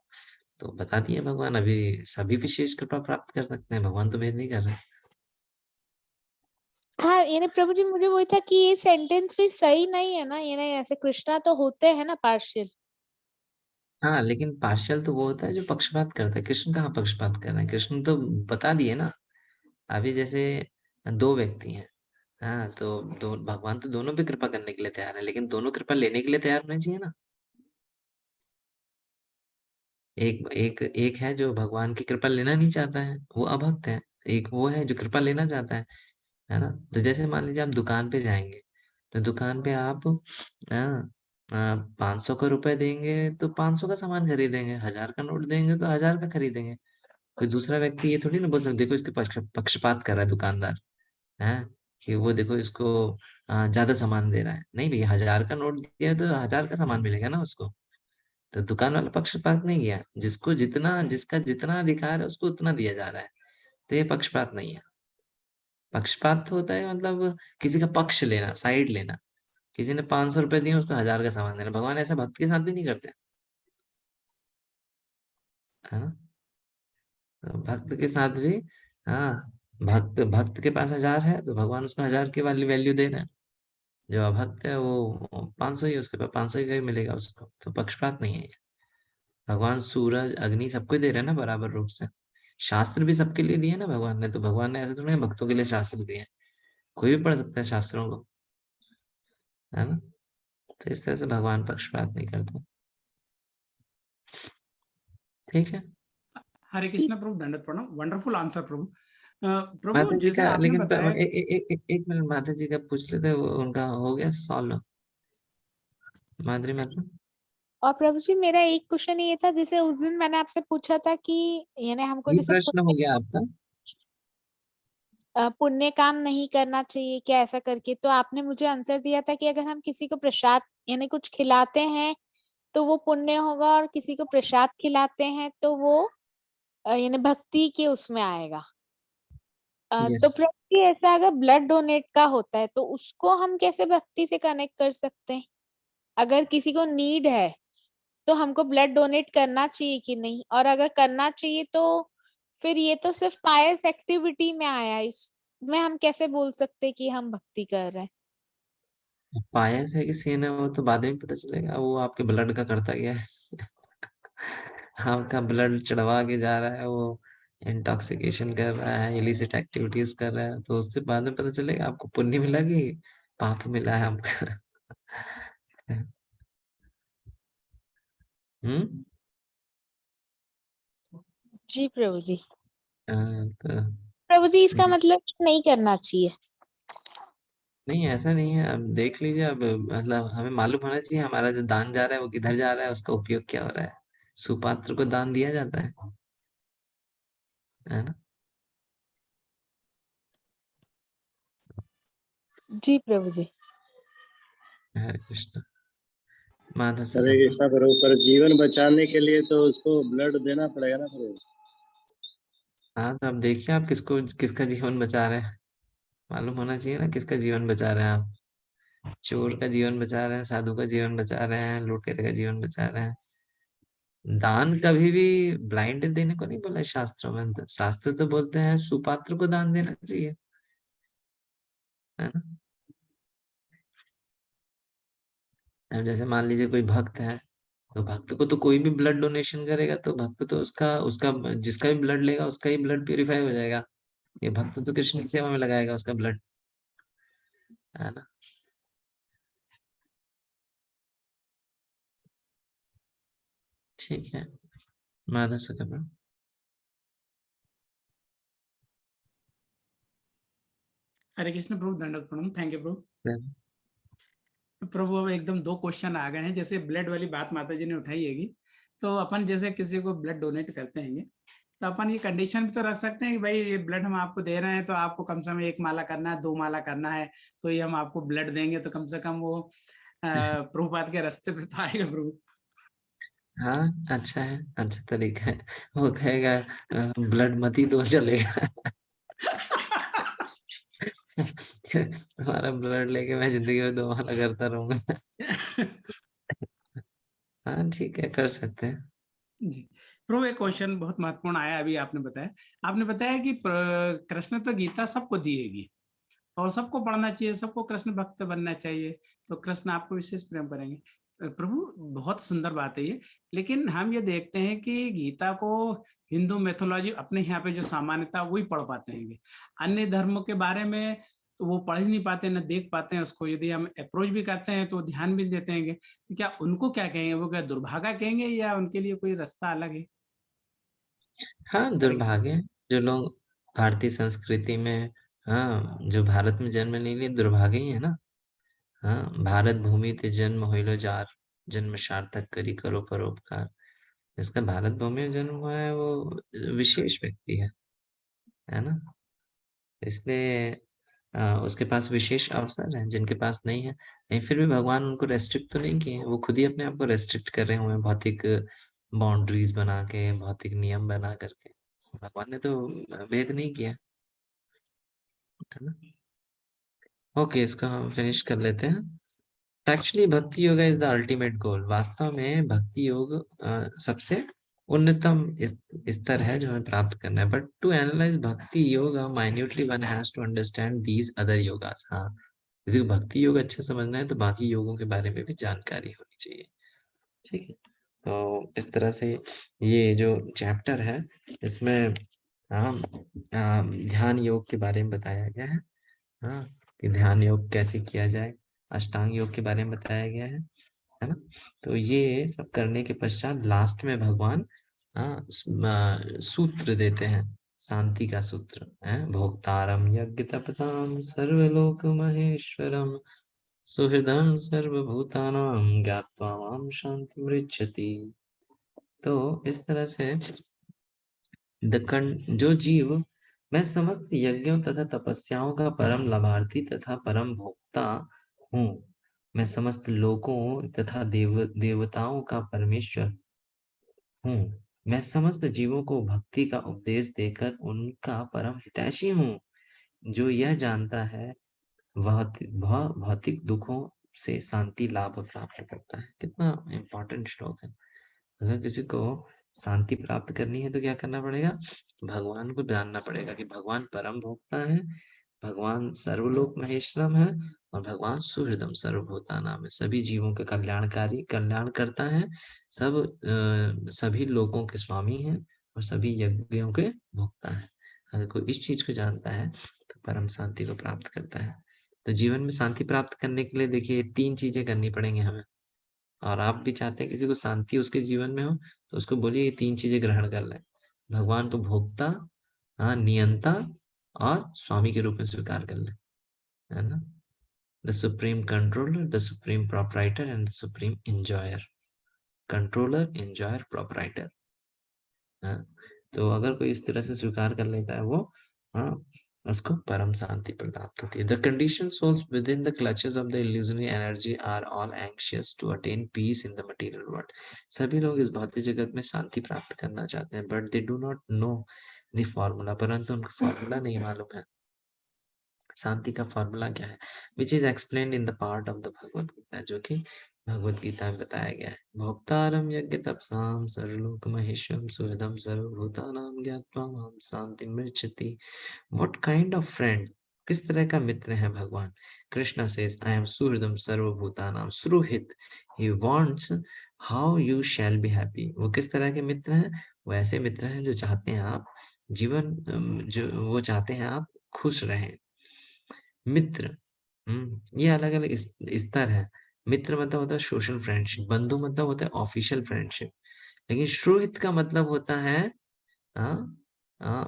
तो बता दिया भगवान, अभी सभी विशेष कृपा प्राप्त कर सकते हैं, भगवान तो भेद नहीं कर रहे। हाँ, यानी प्रभु जी मुझे वही था कि ये सेंटेंस फिर सही नहीं है ना, यानी ऐसे कृष्णा तो होते हैं ना पार्शियल। हाँ, लेकिन पार्शियल तो वो होता है जो पक्षपात करता है, कृष्ण कहाँ पक्षपात कर रहे हैं, कृष्ण तो बता दिए ना। अभी जैसे दो व्यक्ति हैं, हाँ तो दो भगवान तो दोनों पे कृपा करने के लिए तैयार है, लेकिन दोनों कृपा लेने के लिए तैयार होने चाहिए ना। एक एक एक है जो भगवान की कृपा लेना नहीं चाहता है, वो अभक्त है। एक वो है जो कृपा लेना चाहता है ना। तो जैसे मान लीजिए आप दुकान पे जाएंगे, तो दुकान पे आप 500 का रुपए देंगे तो 500 का सामान खरीदेंगे, 1000 का नोट देंगे तो 1000 का खरीदेंगे। कोई दूसरा व्यक्ति ये थोड़ी ना बोल सकते देखो इसके पक्षपात कर रहा है दुकानदार, है कि वो देखो इसको ज्यादा सामान दे रहा है। नहीं भैया, 1000 का नोट दिया तो 1000 का सामान मिलेगा ना उसको। तो दुकान वाला पक्षपात नहीं किया, जिसको जितना जिसका जितना अधिकार है उसको उतना दिया जा रहा है, तो ये पक्षपात नहीं है। पक्षपात तो होता है मतलब किसी का पक्ष लेना, साइड लेना। किसी ने 500 रुपए दिए, उसको 1000 का सामान देना। भगवान ऐसा भक्त के साथ भी नहीं करते, है ना? तो भक्त के साथ भी, हाँ, भक्त भक्त के पास 1000 है तो भगवान उसको 1000 की वाली वैल्यू दे रहे हैं। जो अभक्त है वो 500 ही, उसके पास 500 ही का ही मिलेगा उसको, तो पक्षपात नहीं है ये। भगवान सूरज अग्नि सबको दे रहे हैं ना बराबर रूप से। शास्त्र भी सबके लिए दिए ना भगवान ने, तो भगवान ने ऐसे थोड़ी ना भक्तों के लिए शास्त्र दिए हैं। कोई भी पढ़ सकता है शास्त्रों को, है ना? तो इस तरह से भगवान पक्षपात नहीं करते। ठीक है। हरे कृष्ण प्रभु, दंडवत प्रणाम, वंडरफुल आंसर प्रभु। प्रभु माता जी जैसे का आपने लेकिन बताया एक मिनट, माता जी का पूछ लेते, वो उनका हो गया सॉल्व? माधुरी माता, और प्रभु जी मेरा एक क्वेश्चन ये था, जैसे उस दिन मैंने आपसे पूछा था कि यानी हमको ये जैसे प्रश्न हो गया आपका? पुण्य काम नहीं करना चाहिए क्या, ऐसा करके, तो आपने मुझे आंसर दिया था कि अगर हम किसी को प्रसाद यानी कुछ खिलाते हैं तो वो पुण्य होगा, और किसी को प्रसाद खिलाते हैं तो वो यानी भक्ति के उसमें आएगा। तो यस। प्रभु जी ऐसा अगर ब्लड डोनेट का होता है तो उसको हम कैसे भक्ति से कनेक्ट कर सकते हैं? अगर किसी को नीड है तो हमको ब्लड डोनेट करना चाहिए कि नहीं, और अगर करना चाहिए तो फिर ये तो सिर्फ पायस एक्टिविटी में आया, इसमें हम कैसे बोल सकते कि हम भक्ति कर रहे हैं? पाया है कि सीन है वो तो बाद में पता चलेगा, वो आपके ब्लड का करता गया है। आपका ब्लड चढ़वा के जा रहा है, वो इंटॉक्सिकेशन कर रहा है, इलिसिट एक्टिविटीज कर रहा है, तो उससे बाद में पता चलेगा आपको पुण्य मिला कि पाप मिला है आपका। हम्म। जी प्रभु जी। तो प्रभु जी इसका मतलब नहीं करना चाहिए? नहीं, ऐसा नहीं है। अब देख लीजिए, अब मतलब हमें मालूम होना चाहिए हमारा जो दान जा रहा है वो किधर जा रहा है, उसका उपयोग क्या हो रहा है। सुपात्र को दान दिया जाता है ना? जी प्रभु जी। हरे कृष्ण। माधव से हरे कृष्णा प्रभु, पर जीवन बचाने के लिए तो उसको ब्लड देना पड़ेगा ना प्रभु। हाँ, तो अब देखिए आप किसको, किसका जीवन बचा रहे हैं। मालूम होना चाहिए ना किसका जीवन बचा रहे हैं आप। चोर का जीवन बचा रहे हैं, साधु का जीवन बचा रहे हैं, लुटेरे का जीवन बचा रहे हैं। दान कभी भी ब्लाइंड देने को नहीं बोला है शास्त्रों में। शास्त्र तो बोलते हैं सुपात्र को दान देना चाहिए, है ना? अब जैसे मान लीजिए कोई भक्त है, तो भक्त को तो कोई भी ब्लड डोनेशन करेगा तो भक्त तो उसका उसका जिसका भी ब्लड लेगा उसका ही ब्लड प्यूरिफाई हो जाएगा। ये भक्त तो कृष्ण की सेवा में लगाएगा उसका ब्लड, है ना? ठीक है। माधव से करना। हरे कृष्ण प्रभु, दंडवत प्रणाम, थैंक यू प्रभु। प्रभु अब एकदम दो क्वेश्चन आ गए हैं, जैसे ब्लड वाली बात माता जी ने उठाई हैगी, तो अपन जैसे किसी को ब्लड डोनेट करते हैं तो अपन ये कंडीशन भी तो रख सकते हैं कि भाई ये ब्लड हम आपको दे रहे हैं तो आपको कम से कम 1 माला करना है, 2 माला करना है, तो ये हम आपको ब्लड देंगे तो कम से कम वो प्रभुपाद के रास्ते पे तो आएगा प्रभु। हाँ, अच्छा है, अच्छा तरीका है। वो कहेगा ब्लड मत ही दो, चलेगा। तुम्हारा ब्लड लेके मैं जिंदगी में 2 माला करता रहूंगा। हाँ, ठीक है, कर सकते हैं। जी प्रभु, एक क्वेश्चन बहुत महत्वपूर्ण आया अभी, आपने बताया कि कृष्ण तो गीता सबको दिएगी और सबको पढ़ना चाहिए, सबको कृष्ण भक्त बनना चाहिए, तो कृष्ण आपको विशेष प्रेम करेंगे। प्रभु बहुत सुंदर बात है ये, लेकिन हम ये देखते हैं कि गीता को हिंदू मैथोलॉजी अपने यहाँ पे जो सामान्यता वही पढ़ पाते हैं, अन्य धर्मों के बारे में तो वो पढ़ ही नहीं पाते, न देख पाते हैं उसको। यदि हम अप्रोच भी करते हैं तो ध्यान भी देते हैं, तो क्या उनको क्या कहेंगे, वो क्या दुर्भागा कहेंगे या उनके लिए कोई रास्ता अलग है? हाँ, हरे कृष्ण। दुर्भाग्य है जो लोग भारतीय संस्कृति में, हाँ, जो भारत में जन्म नहीं लिए, दुर्भाग्य ही है ना। हाँ, भारत भूमि ते जन्म होइलो जार, जन्म सार्थक करी करो परोपकार। जिसका भारत भूमि में जन्म हुआ है वो विशेष व्यक्ति है ना? इसलिए उसके पास विशेष अवसर है, जिनके पास नहीं है। नहीं, फिर भी भगवान उनको रेस्ट्रिक्ट तो नहीं किए, वो खुद ही अपने आप को रेस्ट्रिक्ट कर रहे हुए हैं भौतिक बाउंड्रीज बना के, भौतिक नियम बना करके। भगवान ने तो भेद नहीं किया, है ना। ओके, इसको हम फिनिश कर लेते हैं। एक्चुअली भक्ति yoga is the ultimate goal. वास्तव में भक्ति योग सबसे उन्नतम स्तर है जो हमें प्राप्त करना है। But to analyze bhakti yoga minutely one has to understand these other yogas. हाँ, किसी को भक्ति योग अच्छे समझना है तो बाकी योगों के बारे में भी जानकारी होनी चाहिए। ठीक है, तो इस तरह से ये जो चैप्टर है इसमें हम ध्यान योग के बारे में बताया गया है। हाँ, कि ध्यान योग कैसे किया जाए, अष्टांग योग के बारे में बताया गया है ना। तो ये सब करने के पश्चात लास्ट में भगवान सूत्र देते हैं, शांति का सूत्र है। भोक्तारम यज्ञ तपसाम सर्वलोक महेश्वरम सुहृदं सर्वभूतानां ज्ञात्वा मां शान्तिमृच्छति। तो इस तरह से जो जीव मैं समस्त यज्ञों तथा तपस्याओं का परम लाभार्थी तथा परम भोक्ता हूँ, मैं समस्त लोकों तथा देवताओं का परमेश्वर हूँ, मैं समस्त जीवों को भक्ति का उपदेश देकर उनका परम हितैषी हूँ। जो यह जानता है वह भौतिक दुखों से शांति लाभ प्राप्त करता है। कितना इम्पोर्टेंट श्लोक है। अगर किसी को शांति प्राप्त करनी है तो क्या करना पड़ेगा, भगवान को जानना पड़ेगा कि भगवान परम भोक्ता है, भगवान सर्वलोक महेश्वरम है और भगवान सुहृदम सर्वभूतानाम है, सभी जीवों के कल्याण करता है, सभी लोगों के स्वामी है और सभी यज्ञों के भोक्ता है। अगर कोई इस चीज को जानता है तो परम शांति को प्राप्त करता है। तो जीवन में शांति प्राप्त करने के लिए देखिए 3 चीजें करनी पड़ेंगी हमें। और आप भी चाहते हैं किसी को शांति उसके जीवन में हो तो उसको बोलिए ये 3 चीजें ग्रहण कर ले। भगवान को भोक्ता, नियंता और स्वामी के रूप में स्वीकार कर ले, है ना। The supreme controller, the supreme proprietor and the supreme enjoyer. Controller, enjoyer, proprietor. तो अगर कोई इस तरह से स्वीकार कर लेता है वो, उसको परम शांति प्राप्त होती है। The conditioned souls within the clutches of the illusory energy are all anxious to attain peace in the material world. सभी लोग इस भौतिक जगत में शांति प्राप्त करना चाहते हैं, but they do not know the formula. परंतु उनको फॉर्मूला नहीं मालूम है। शांति का फॉर्मूला क्या है, which is explained in the part of the Bhagavad Gita, जो कि भगवत गीता में बताया गया है। भोक्तारम यज्ञ तपसाम सर्वलोक महेश्वरम सुहृदं सर्वभूतानां ज्ञात्वा मां शान्तिमृच्छति। व्हाट काइंड ऑफ फ्रेंड, किस तरह का मित्र है भगवान। कृष्णा सेज आई एम सुहृदं सर्वभूतानां सुहृद, he wants how you shall be happy. वो किस तरह के मित्र हैं, वो ऐसे मित्र हैं जो चाहते हैं आप जीवन, जो वो चाहते हैं आप खुश रहें। मित्र, ये अलग अलग स्तर है। मित्र मतलब होता है सोशल फ्रेंडशिप, बंधु मतलब होता है ऑफिशियल फ्रेंडशिप, लेकिन सुहृद का मतलब होता है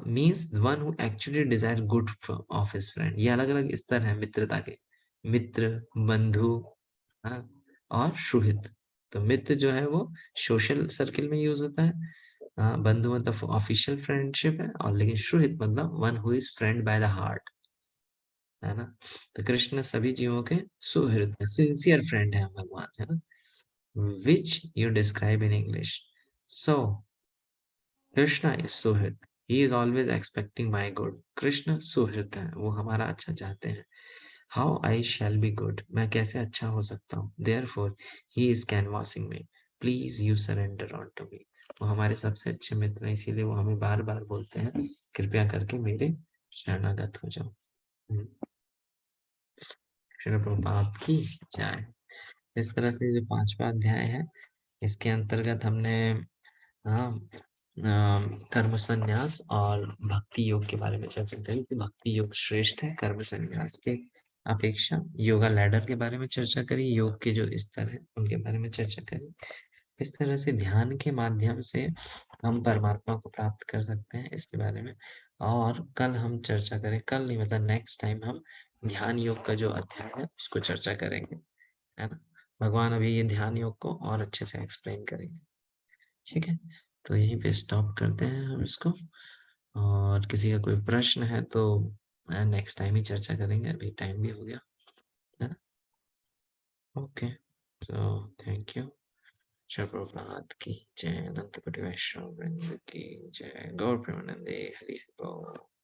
means one who actually desire good of his friend. ये अलग अलग स्तर है मित्रता के, मित्र, बंधु और सुहृद। तो मित्र जो है वो सोशल सर्किल में यूज होता है, बंधु मतलब ऑफिशियल फ्रेंडशिप है, और लेकिन सुहृद मतलब one who is friend by the heart, है ना। तो कृष्ण सभी जीवों के सुहृद, सिंसियर फ्रेंड है भगवान, है ना। Which you describe in English, so Krishna is सुहृद, he is always expecting my good. Krishna सुहृद है, वो हमारा अच्छा चाहते हैं। How I shall be good, मैं कैसे अच्छा हो सकता हूँ। Therefore he is canvassing me, please you surrender on to me. वो हमारे सबसे अच्छे मित्र हैं, इसीलिए वो हमें बार बार बोलते हैं कृपया करके मेरे शरणागत हो जाओ। श्री प्रभुपाद की जय। इस तरह से जो 5वां अध्याय है इसके अंतर्गत हमने कर्म संन्यास और भक्ति योग के बारे में चर्चा करी कि भक्ति योग श्रेष्ठ है कर्म संन्यास के अपेक्षा। योगा लैडर के बारे में चर्चा करी, योग के जो स्तर है उनके बारे में चर्चा करी। इस तरह से ध्यान के माध्यम से हम परमात्मा को प्राप्त कर सकते हैं, इसके बारे में और कल हम चर्चा करें। कल नहीं मतलब नेक्स्ट टाइम हम ध्यान योग का जो अध्याय है उसको चर्चा करेंगे, है ना। भगवान अभी ये ध्यान योग को और अच्छे से एक्सप्लेन करेंगे, ठीक है। तो यहीं पे स्टॉप करते हैं हम इसको, और किसी का कोई प्रश्न है तो नेक्स्ट टाइम ही चर्चा करेंगे, अभी टाइम भी हो गया है ना। Okay, so thank you. Shri Prabhat की जय, अनंत कोटि वैष्णव वृंद की जय, गौर प्रेमानंदे, हरि हरि बोल।